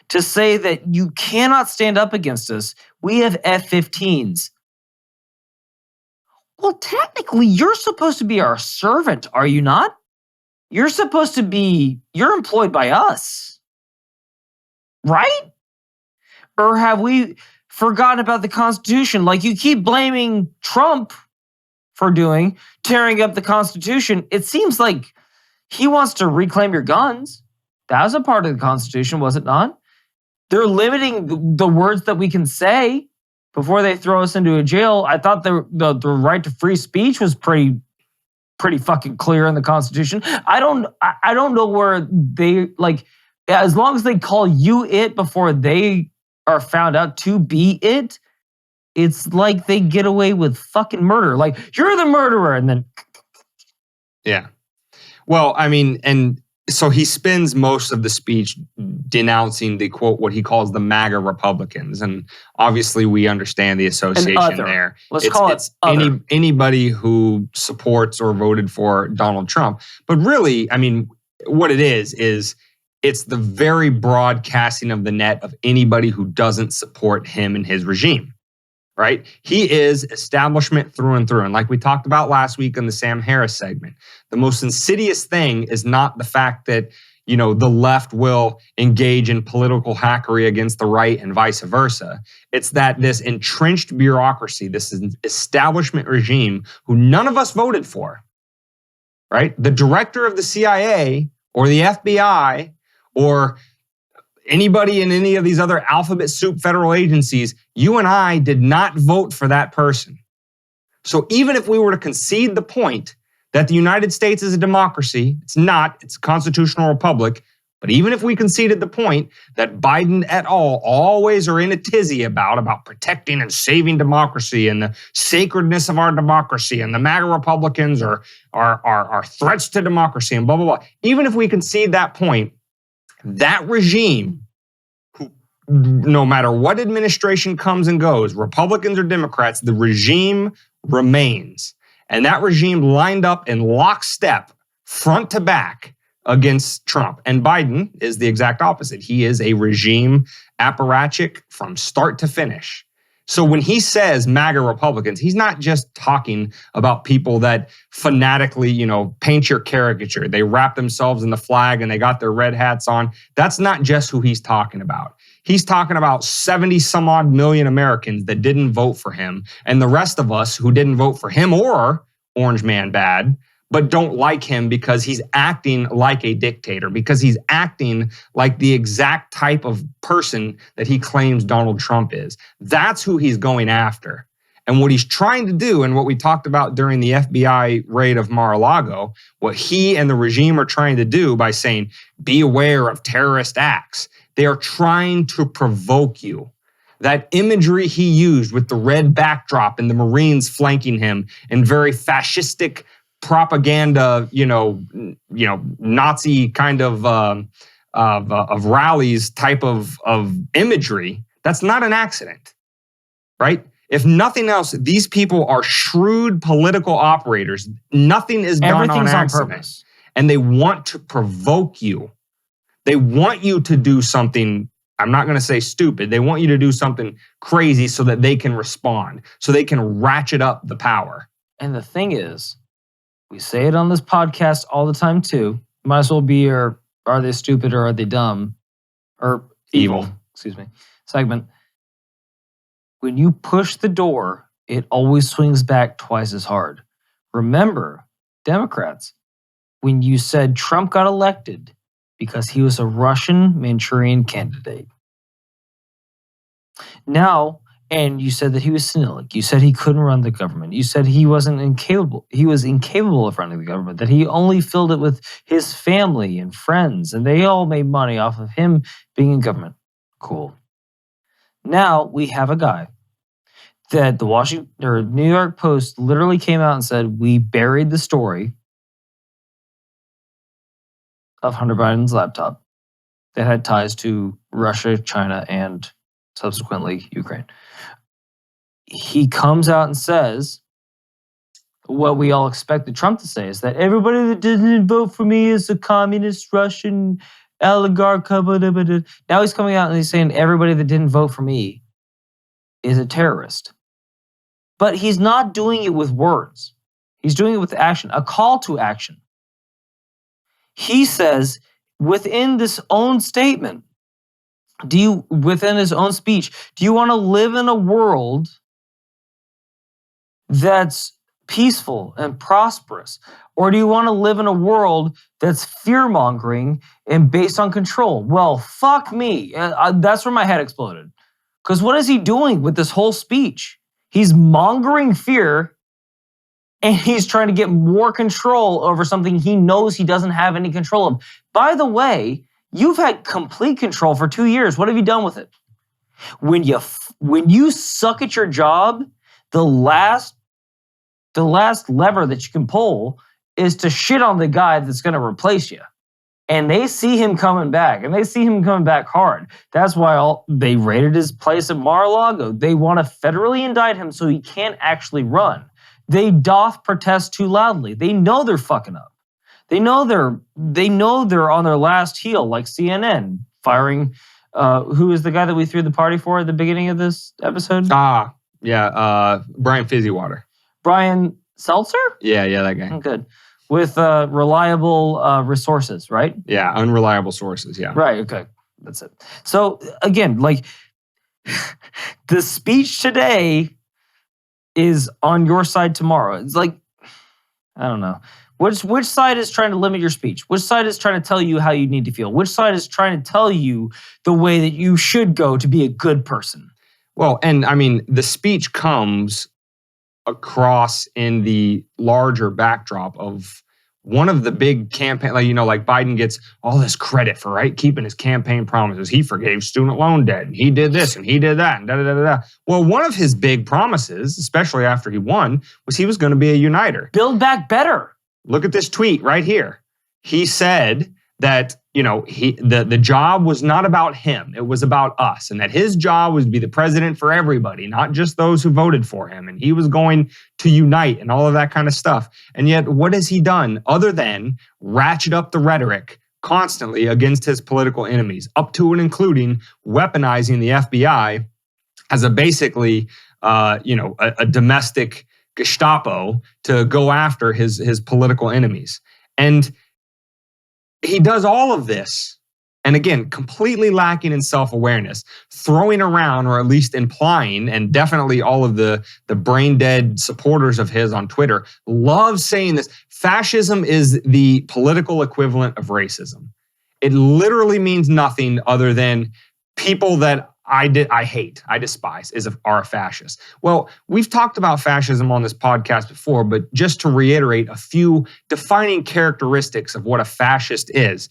To say that you cannot stand up against us, we have F-15s. Well, technically, you're supposed to be our servant, are you not? You're employed by us, right? Or have we forgotten about the Constitution? Like you keep blaming Trump for tearing up the Constitution. It seems like he wants to reclaim your guns. That was a part of the Constitution, was it not? They're limiting the words that we can say before they throw us into a jail. I thought the right to free speech was pretty fucking clear in the Constitution. I don't know where they, like, as long as they call you it before they are found out to be it, it's like they get away with fucking murder. Like, you're the murderer, and then yeah. Well, I mean, and so he spends most of the speech denouncing the quote, what he calls the MAGA Republicans. And obviously we understand the association there. Let's call it other. Anybody who supports or voted for Donald Trump. But really, I mean, what it is it's the very broad casting of the net of anybody who doesn't support him and his regime. Right? He is establishment through and through. And like we talked about last week in the Sam Harris segment, the most insidious thing is not the fact that, you know, the left will engage in political hackery against the right and vice versa. It's that this entrenched bureaucracy, this establishment regime who none of us voted for, right? The director of the CIA or the FBI or anybody in any of these other alphabet soup federal agencies, you and I did not vote for that person. So even if we were to concede the point that the United States is a democracy, it's not, it's a constitutional republic, but even if we conceded the point that Biden et al. Always are in a tizzy about protecting and saving democracy and the sacredness of our democracy and the MAGA Republicans are threats to democracy and blah, blah, blah. Even if we concede that point, that regime, who, no matter what administration comes and goes, Republicans or Democrats, the regime remains. And that regime lined up in lockstep, front to back, against Trump. And Biden is the exact opposite. He is a regime apparatchik from start to finish. So when he says MAGA Republicans, he's not just talking about people that fanatically, you know, paint your caricature. They wrap themselves in the flag and they got their red hats on. That's not just who he's talking about. He's talking about 70 some odd million Americans that didn't vote for him and the rest of us who didn't vote for him or Orange Man Bad, but don't like him because he's acting like a dictator, because he's acting like the exact type of person that he claims Donald Trump is. That's who he's going after. And what he's trying to do, and what we talked about during the FBI raid of Mar-a-Lago, what he and the regime are trying to do by saying, be aware of terrorist acts, they are trying to provoke you. That imagery he used with the red backdrop and the Marines flanking him in very fascistic propaganda, Nazi kind of rallies type of imagery, that's not an accident, right? If nothing else, these people are shrewd political operators. Nothing is done on accident. Purpose. And they want to provoke you. They want you to do something, I'm not going to say stupid. They want you to do something crazy so that they can respond, so they can ratchet up the power. And the thing is, we say it on this podcast all the time too. Might as well be are they stupid or are they dumb? Or evil. Excuse me. Segment. When you push the door, it always swings back twice as hard. Remember, Democrats, when you said Trump got elected because he was a Russian Manchurian candidate. Now, and you said that he was senilic. You said he couldn't run the government. You said he wasn't incapable. He was incapable of running the government, that he only filled it with his family and friends, and they all made money off of him being in government. Cool. Now we have a guy that the New York Post literally came out and said, we buried the story of Hunter Biden's laptop that had ties to Russia, China, and subsequently Ukraine. He comes out and says what we all expected Trump to say, is that everybody that didn't vote for me is a communist Russian oligarch. Now he's coming out and he's saying everybody that didn't vote for me is a terrorist. But he's not doing it with words. He's doing it with action, a call to action. He says within this own statement, within his own speech, do you want to live in a world that's peaceful and prosperous? Or do you want to live in a world that's fear-mongering and based on control? Well, fuck me. That's where my head exploded. Because what is he doing with this whole speech? He's mongering fear, and he's trying to get more control over something he knows he doesn't have any control of. By the way, you've had complete control for 2 years. What have you done with it? When you suck at your job, the last lever that you can pull is to shit on the guy that's going to replace you. And they see him coming back, and they see him coming back hard. That's why they raided his place at Mar-a-Lago. They want to federally indict him so he can't actually run. They doth protest too loudly. They know they're fucking up. They know they're on their last heel, like CNN firing. Who is the guy that we threw the party for at the beginning of this episode? Brian Fizzywater. Brian Stelter? Yeah, that guy. Good. With reliable resources, right? Yeah, unreliable sources, yeah. Right, okay. That's it. So, again, like, the speech today is on your side tomorrow. It's like, I don't know. Which side is trying to limit your speech? Which side is trying to tell you how you need to feel? Which side is trying to tell you the way that you should go to be a good person? Well, and I mean, the speech comes across in the larger backdrop of one of the big campaign, like Biden gets all this credit for keeping his campaign promises. He forgave student loan debt, and he did this, and he did that, and da-da-da-da-da. Well, one of his big promises, especially after he won, was he was going to be a uniter. Build back better. Look at this tweet right here. He said that, the job was not about him. It was about us, and that his job was to be the president for everybody, not just those who voted for him. And he was going to unite and all of that kind of stuff. And yet, what has he done other than ratchet up the rhetoric constantly against his political enemies, up to and including weaponizing the FBI as a basically, a domestic Gestapo to go after his political enemies. And he does all of this, and again, completely lacking in self-awareness, throwing around, or at least implying, and definitely all of the brain-dead supporters of his on Twitter love saying this, fascism is the political equivalent of racism. It literally means nothing other than people that I hate, I despise, are a fascist. Well, we've talked about fascism on this podcast before, but just to reiterate a few defining characteristics of what a fascist is.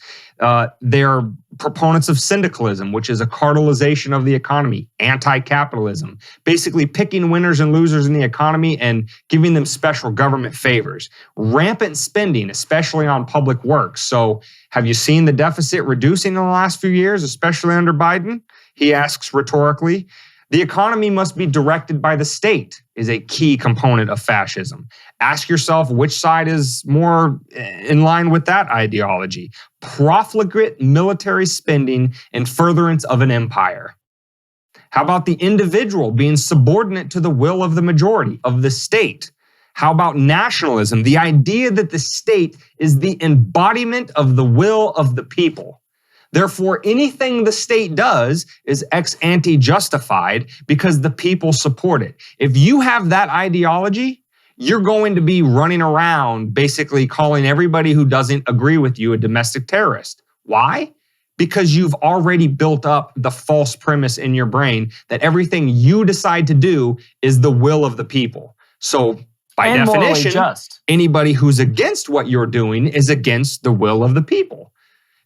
They're proponents of syndicalism, which is a cartelization of the economy, anti-capitalism, basically picking winners and losers in the economy and giving them special government favors. Rampant spending, especially on public works. So have you seen the deficit reducing in the last few years, especially under Biden? He asks rhetorically. The economy must be directed by the state is a key component of fascism. Ask yourself which side is more in line with that ideology. Profligate military spending in furtherance of an empire. How about the individual being subordinate to the will of the majority of the state? How about nationalism, the idea that the state is the embodiment of the will of the people? Therefore, anything the state does is ex ante justified because the people support it. If you have that ideology, you're going to be running around basically calling everybody who doesn't agree with you a domestic terrorist. Why? Because you've already built up the false premise in your brain that everything you decide to do is the will of the people. So by definition, anybody who's against what you're doing is against the will of the people.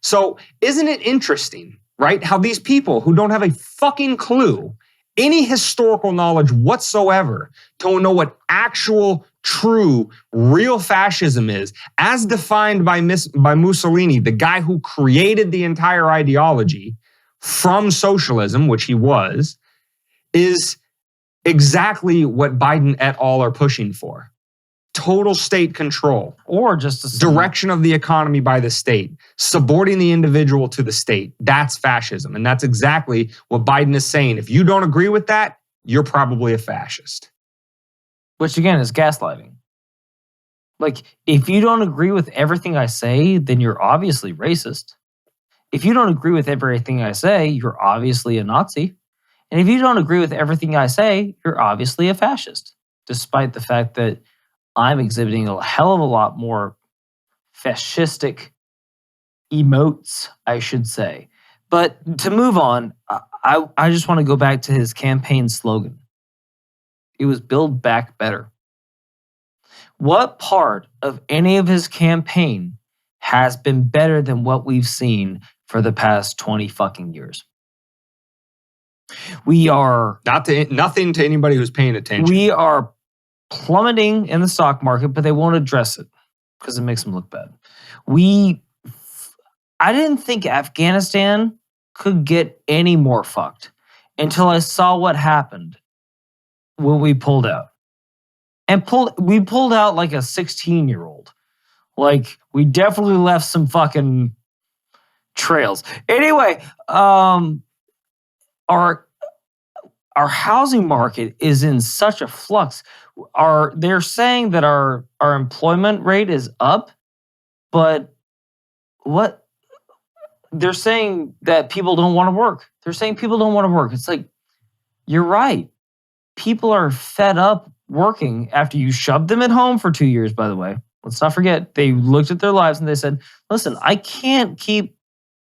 So isn't it interesting, right? How these people who don't have a fucking clue any historical knowledge whatsoever to know what actual, true, real fascism is, as defined by Mussolini, the guy who created the entire ideology from socialism, which he was, is exactly what Biden et al. Are pushing for. Total state control. Or just a Direction of the economy by the state. Subordinating the individual to the state. That's fascism. And that's exactly what Biden is saying. If you don't agree with that, you're probably a fascist. Which again is gaslighting. Like, if you don't agree with everything I say, then you're obviously racist. If you don't agree with everything I say, you're obviously a Nazi. And if you don't agree with everything I say, you're obviously a fascist, despite the fact that I'm exhibiting a hell of a lot more fascistic emotes, I should say. But to move on, I just want to go back to his campaign slogan. It was Build Back Better. What part of any of his campaign has been better than what we've seen for the past 20 fucking years? We are... Nothing to anybody who's paying attention. We are plummeting in the stock market, but they won't address it because it makes them look bad. I didn't think Afghanistan could get any more fucked until I saw what happened when we pulled out. And we pulled out like a 16-year-old. Like, we definitely left some fucking trails. Anyway, our housing market is in such a flux. They're saying that our employment rate is up, but what? They're saying that people don't want to work. They're saying people don't want to work. It's like, you're right. People are fed up working after you shoved them at home for 2 years, by the way. Let's not forget, they looked at their lives and they said, listen, I can't keep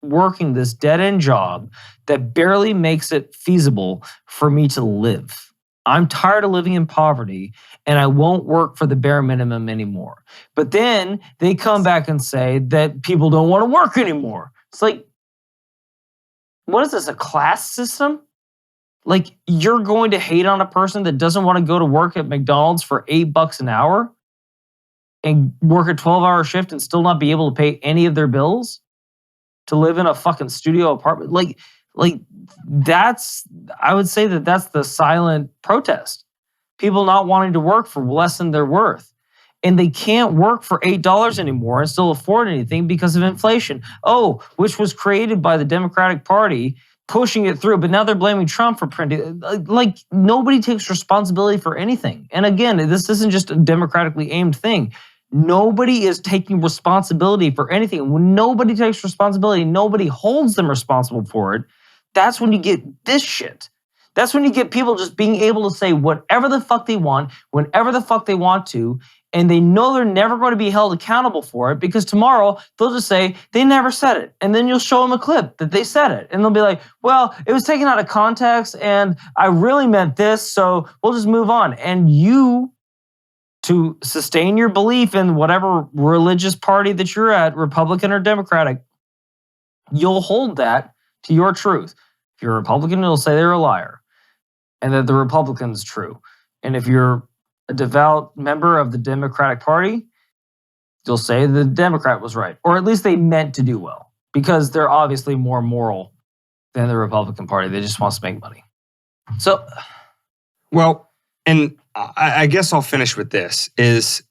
working this dead-end job that barely makes it feasible for me to live. I'm tired of living in poverty and I won't work for the bare minimum anymore. But then they come back and say that people don't want to work anymore. It's like, what is this, a class system? Like, you're going to hate on a person that doesn't want to go to work at McDonald's for $8 an hour and work a 12-hour shift and still not be able to pay any of their bills to live in a fucking studio apartment? Like that's, I would say that's the silent protest. People not wanting to work for less than their worth. And they can't work for $8 anymore and still afford anything because of inflation. Oh, which was created by the Democratic Party pushing it through, but now they're blaming Trump for printing. Like, nobody takes responsibility for anything. And again, this isn't just a democratically aimed thing. Nobody is taking responsibility for anything. When nobody takes responsibility, nobody holds them responsible for it. That's when you get this shit. That's when you get people just being able to say whatever the fuck they want, whenever the fuck they want to, and they know they're never going to be held accountable for it because tomorrow they'll just say they never said it. And then you'll show them a clip that they said it. And they'll be like, well, it was taken out of context and I really meant this, so we'll just move on. And you, to sustain your belief in whatever religious party that you're at, Republican or Democratic, you'll hold that to your truth. If you're a Republican, you'll say they're a liar and that the Republican's true. And if you're a devout member of the Democratic Party, you'll say the Democrat was right, or at least they meant to do well, because they're obviously more moral than the Republican Party. They just want to make money. So, well, and I guess I'll finish with this, is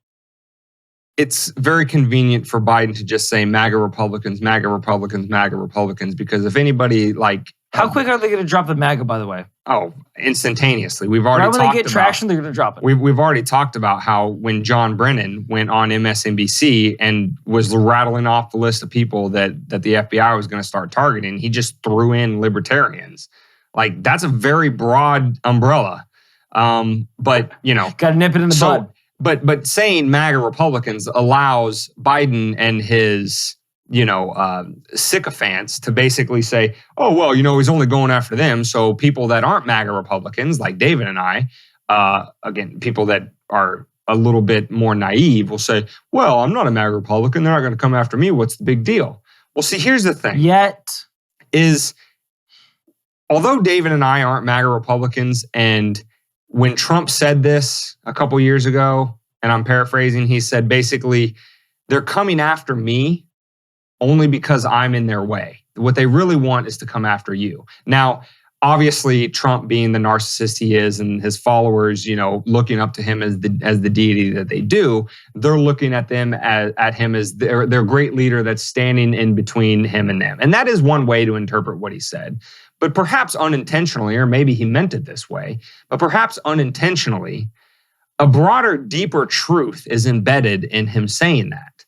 it's very convenient for Biden to just say MAGA Republicans, MAGA Republicans, MAGA Republicans, because if anybody like... How quick are they going to drop the MAGA, by the way? Oh, instantaneously. We've already right talked when about... they get traction, they're going to drop it. We've already talked about how when John Brennan went on MSNBC and was rattling off the list of people that the FBI was going to start targeting, he just threw in libertarians. Like, that's a very broad umbrella. But, you know... Got to nip it in the bud. But saying MAGA Republicans allows Biden and his... sycophants to basically say, oh, well, he's only going after them. So people that aren't MAGA Republicans, like David and I, again, people that are a little bit more naive will say, well, I'm not a MAGA Republican. They're not going to come after me. What's the big deal? Well, see, here's the thing. Yet. Is although David and I aren't MAGA Republicans, and when Trump said this a couple years ago, and I'm paraphrasing, he said basically, they're coming after me only because I'm in their way. What they really want is to come after you. Now, obviously, Trump being the narcissist he is and his followers, looking up to him as the deity that they do, they're looking at him as their great leader that's standing in between him and them. And that is one way to interpret what he said. But perhaps unintentionally, or maybe he meant it this way, but perhaps unintentionally, a broader, deeper truth is embedded in him saying that.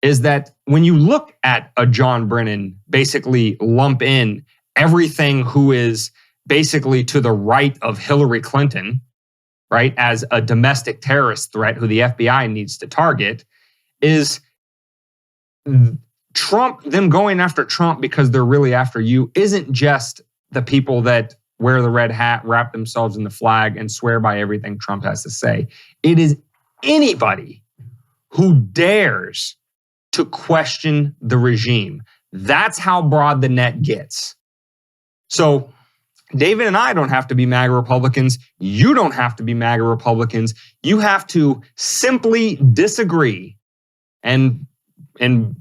Is that when you look at a John Brennan basically lump in everything who is basically to the right of Hillary Clinton, right, as a domestic terrorist threat who the FBI needs to target, is Trump, them going after Trump because they're really after you, isn't just the people that wear the red hat, wrap themselves in the flag, and swear by everything Trump has to say. It is anybody who dares to question the regime. That's how broad the net gets. So David and I don't have to be MAGA Republicans. You don't have to be MAGA Republicans. You have to simply disagree and in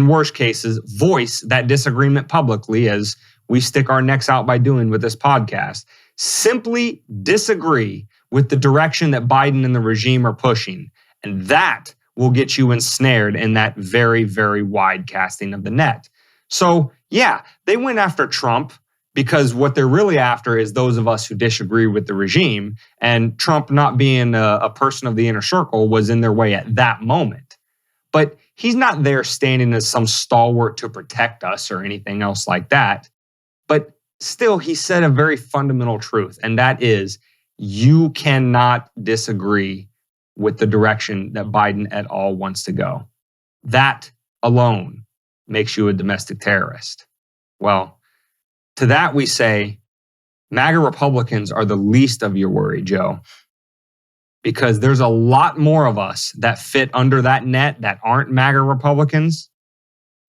worst cases, voice that disagreement publicly, as we stick our necks out by doing with this podcast. Simply disagree with the direction that Biden and the regime are pushing. And that will get you ensnared in that very, very wide casting of the net. So yeah, they went after Trump because what they're really after is those of us who disagree with the regime. And Trump, not being a person of the inner circle, was in their way at that moment. But he's not there standing as some stalwart to protect us or anything else like that. But still, he said a very fundamental truth, and that is you cannot disagree with the direction that Biden et al. Wants to go. That alone makes you a domestic terrorist. Well, to that we say, MAGA Republicans are the least of your worry, Joe, because there's a lot more of us that fit under that net that aren't MAGA Republicans,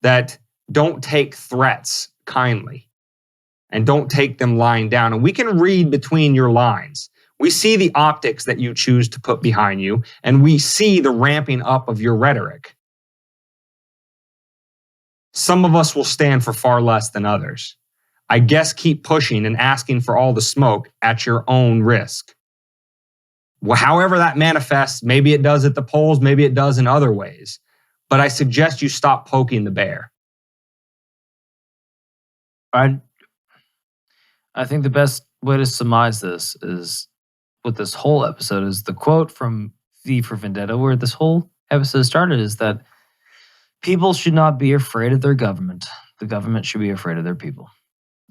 that don't take threats kindly and don't take them lying down. And we can read between your lines. We see the optics that you choose to put behind you, and we see the ramping up of your rhetoric. Some of us will stand for far less than others. I guess keep pushing and asking for all the smoke at your own risk. Well, however that manifests, maybe it does at the polls, maybe it does in other ways. But I suggest you stop poking the bear. I think the best way to surmise this is with this whole episode is the quote from V for Vendetta, where this whole episode started, is that people should not be afraid of their government. The government should be afraid of their people.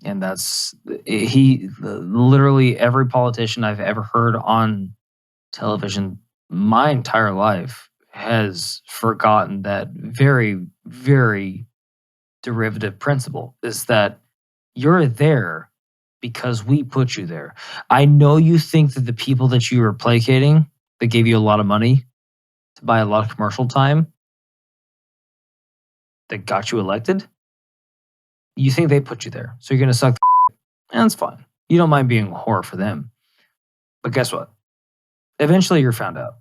And that's literally every politician I've ever heard on television my entire life has forgotten that very, very derivative principle, is that you're there because we put you there. I know you think that the people that you were placating, that gave you a lot of money to buy a lot of commercial time, that got you elected, you think they put you there. So you're going to suck the and it's fine. You don't mind being a whore for them. But guess what? Eventually you're found out.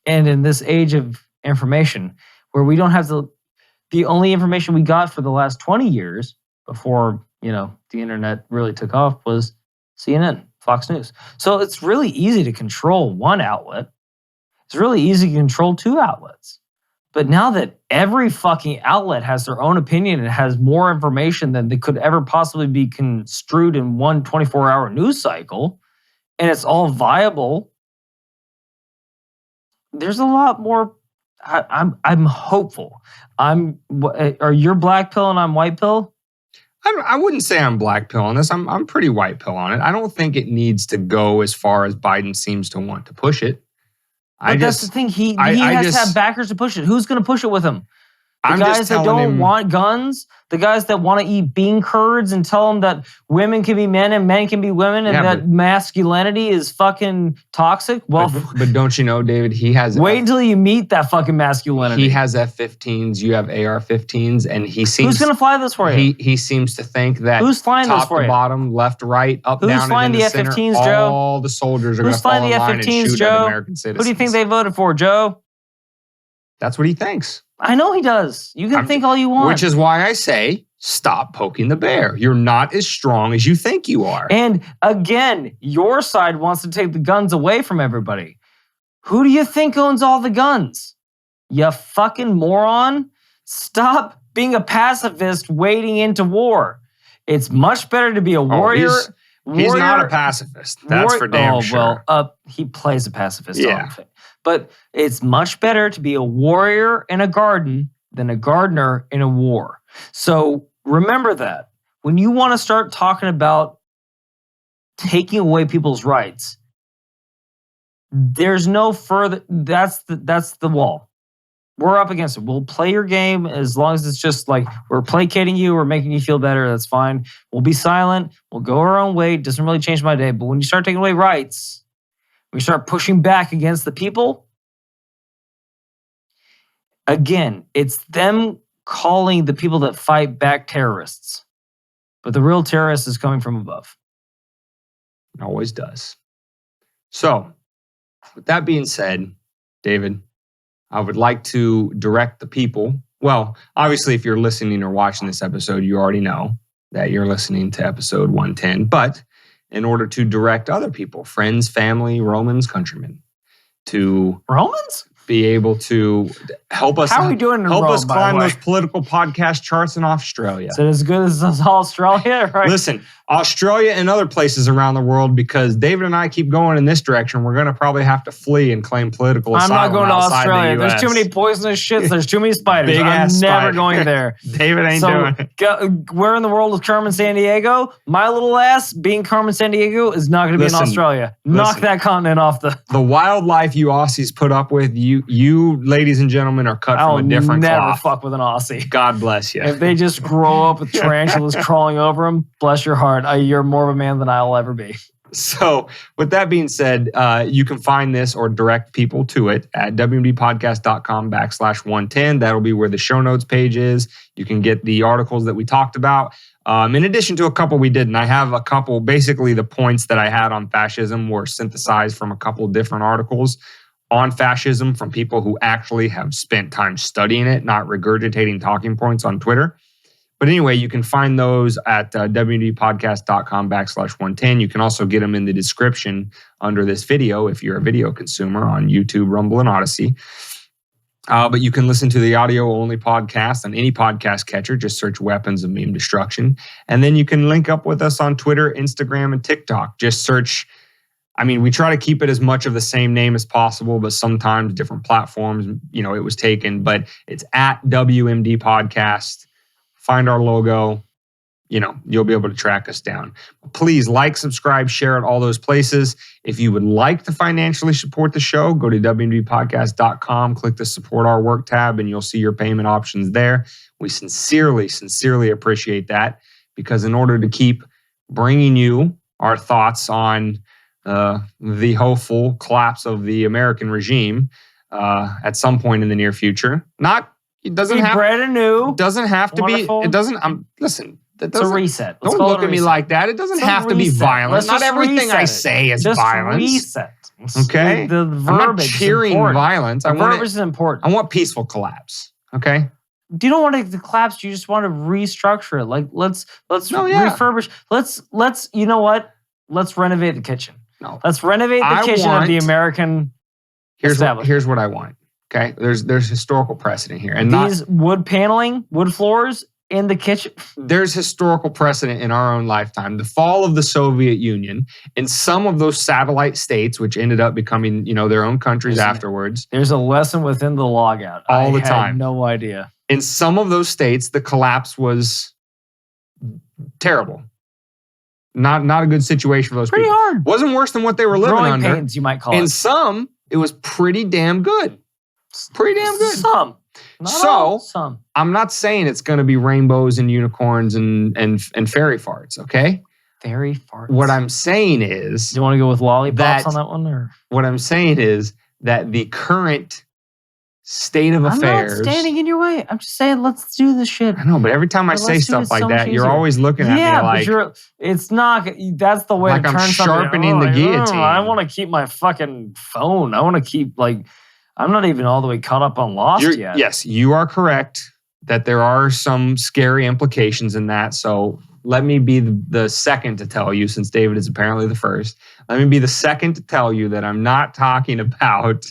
And in this age of information, where we don't have the only information we got for the last 20 years before, the internet really took off was CNN, Fox News. So it's really easy to control one outlet. It's really easy to control two outlets. But now that every fucking outlet has their own opinion and has more information than they could ever possibly be construed in one 24-hour news cycle, and it's all viable, there's a lot more. I'm hopeful. Are you black pill and I'm white pill? I wouldn't say I'm black pill on this. I'm pretty white pill on it. I don't think it needs to go as far as Biden seems to want to push it. But that's the thing. He has to have backers to push it. Who's going to push it with him? The guys that don't want guns, the guys that want to eat bean curds and tell them that women can be men and men can be women and that masculinity is fucking toxic. Well, but don't you know, David, he has... Wait until you meet that fucking masculinity. He has F-15s, you have AR-15s, and he seems... Who's going to fly this for you? He seems to think that who's flying top this for to you? bottom, left to right, up, who's down, flying and in the center, F-15s, Joe? all the soldiers are going to Who's fall flying in the line and F-15s, shoot Joe? at American citizens. Who do you think they voted for, Joe? That's what he thinks. I know he does. You can think all you want. Which is why I say, stop poking the bear. You're not as strong as you think you are. And again, your side wants to take the guns away from everybody. Who do you think owns all the guns? You fucking moron. Stop being a pacifist wading into war. It's much better to be a warrior. He's not a pacifist. That's for damn sure. Well, he plays a pacifist. Yeah. But it's much better to be a warrior in a garden than a gardener in a war. So remember that. When you want to start talking about taking away people's rights, there's no further, that's the wall. We're up against it. We'll play your game as long as it's just like we're placating you, we're making you feel better, that's fine. We'll be silent, we'll go our own way, it doesn't really change my day. But when you start taking away rights, we start pushing back against the people. Again, it's them calling the people that fight back terrorists. But the real terrorist is coming from above. It always does. So, with that being said, David, I would like to direct the people. Well, obviously, if you're listening or watching this episode, you already know that you're listening to episode 110. But in order to direct other people, friends, family, Romans, countrymen, to Romans? Be able to help us. How are we doing in help Rome, us by climb the way? those political podcast charts in Australia. Is it as good as Australia? Right? Listen, Australia and other places around the world, because David and I keep going in this direction, we're going to probably have to flee and claim political asylum. I'm not going to outside Australia. the There's US. too many poisonous shits. There's too many spiders. Big I'm ass never spider. going there. David ain't doing it. Where in the world is Carmen Sandiego? My little ass being Carmen Sandiego is not going to be in Australia. Knock that continent off the wildlife you Aussies put up with. You ladies and gentlemen are cut from a different cloth. I'll never cloth. fuck with an Aussie. God bless you. If they just grow up with tarantulas crawling over them, bless your heart. You're more of a man than I'll ever be. So with that being said, you can find this or direct people to it at wmdpodcast.com/110. That'll be where the show notes page is. You can get the articles that we talked about. In addition to a couple we didn't, I have a couple, basically the points that I had on fascism were synthesized from a couple different articles on fascism from people who actually have spent time studying it, not regurgitating talking points on Twitter. But anyway, you can find those at wmdpodcast.com/110. You can also get them in the description under this video if you're a video consumer on YouTube, Rumble, and Odyssey. But you can listen to the audio-only podcast on any podcast catcher. Just search Weapons of Meme Destruction. And then you can link up with us on Twitter, Instagram, and TikTok. Just search... we try to keep it as much of the same name as possible, but sometimes different platforms, it was taken. But it's at WMD Podcast. Find our logo. You'll be able to track us down. Please like, subscribe, share at all those places. If you would like to financially support the show, go to wmdpodcast.com, click the Support Our Work tab, and you'll see your payment options there. We sincerely, sincerely appreciate that, because in order to keep bringing you our thoughts on the hopeful collapse of the American regime at some point in the near future. It doesn't have to be. It doesn't. Listen. It's a reset. Don't look at me like that. It doesn't have to be violent. Not everything I say is violence. Reset. Okay. The verbiage. I'm not cheering violence. The verbiage is important. I want peaceful collapse. Okay. You don't want it to collapse. You just want to restructure it. Like let's refurbish. Let's. You know what? Let's renovate the kitchen. No. Let's renovate the kitchen of the American establishment. Here's what I want. Okay. There's historical precedent here, and these wood paneling, wood floors in the kitchen. There's historical precedent in our own lifetime. The fall of the Soviet Union and some of those satellite states, which ended up becoming, their own countries afterwards. There's a lesson within the logout. All the time. I had no idea. In some of those states, the collapse was terrible. Not a good situation for those pretty people. Hard. Wasn't worse than what they were living Growing under. pains, you might call it. In some, it was pretty damn good. Pretty damn good. Some. Not So, all, some. I'm not saying it's going to be rainbows and unicorns and fairy farts, okay? Fairy farts. What I'm saying is... Do you want to go with lollipops that- on that one? Or? What I'm saying is that the current state of affairs... I'm not standing in your way. I'm just saying, let's do this shit. I know, but every time I But say let's do stuff it like so much that, you're easier. always looking at me like... it's not, that's the way Like to I'm turn something. sharpening the guillotine. I want to keep my fucking phone. I want to keep, like, I'm not even all the way caught up on Lost yet. Yes, you are correct that there are some scary implications in that. So let me be the second to tell you, since David is apparently the first. Let me be the second to tell you that I'm not talking about,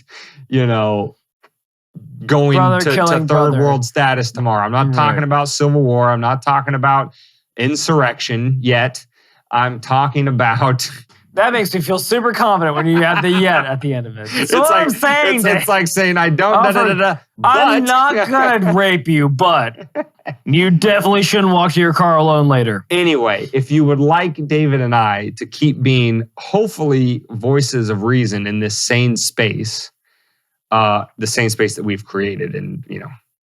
going to third world status tomorrow. I'm not talking about civil war. I'm not talking about insurrection yet. I'm talking about... That makes me feel super confident when you add the yet at the end of it. That's what I'm saying. It's like saying I don't. I'm not gonna rape you, but you definitely shouldn't walk to your car alone later. Anyway, if you would like David and I to keep being hopefully voices of reason in this sane space, the sane space that we've created, and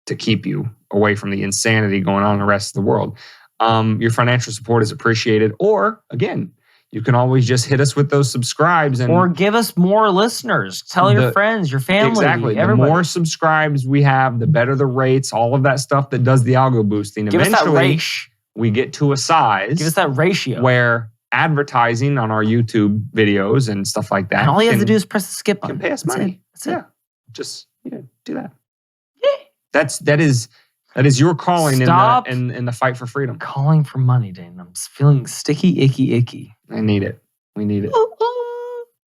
to keep you away from the insanity going on in the rest of the world, your financial support is appreciated. Or again, you can always just hit us with those subscribes or give us more listeners. Tell your friends, your family, exactly. everybody. The more subscribes we have, the better the rates. All of that stuff that does the algo boosting. Give us that ratio. We get to a size. Give us that ratio where advertising on our YouTube videos and stuff like that. And all you have to do is press the skip button. Can pay us money. That's it. Just do that. That is your calling in the fight for freedom. Calling for money, Dane. I'm feeling sticky, icky. I need it. We need it.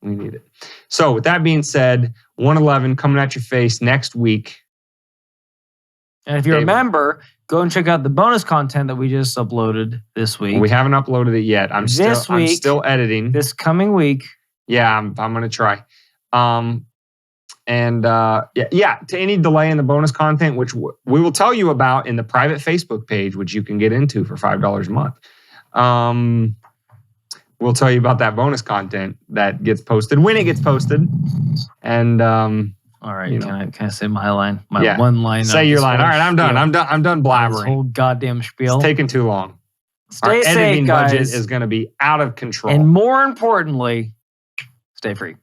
We need it. So with that being said, 111 coming at your face next week. And if you remember, go and check out the bonus content that we just uploaded this week. We haven't uploaded it yet. I'm still editing. This coming week. Yeah, I'm going to try. To any delay in the bonus content, which we will tell you about in the private Facebook page, which you can get into for $5 a month. We'll tell you about that bonus content that gets posted when it gets posted. And all right, can I say my line? My one line. Say your line. All right, I'm done. I'm done blabbering. This whole goddamn spiel. It's taking too long. Stay safe, editing guys. budget is going to be out of control. And more importantly, stay free.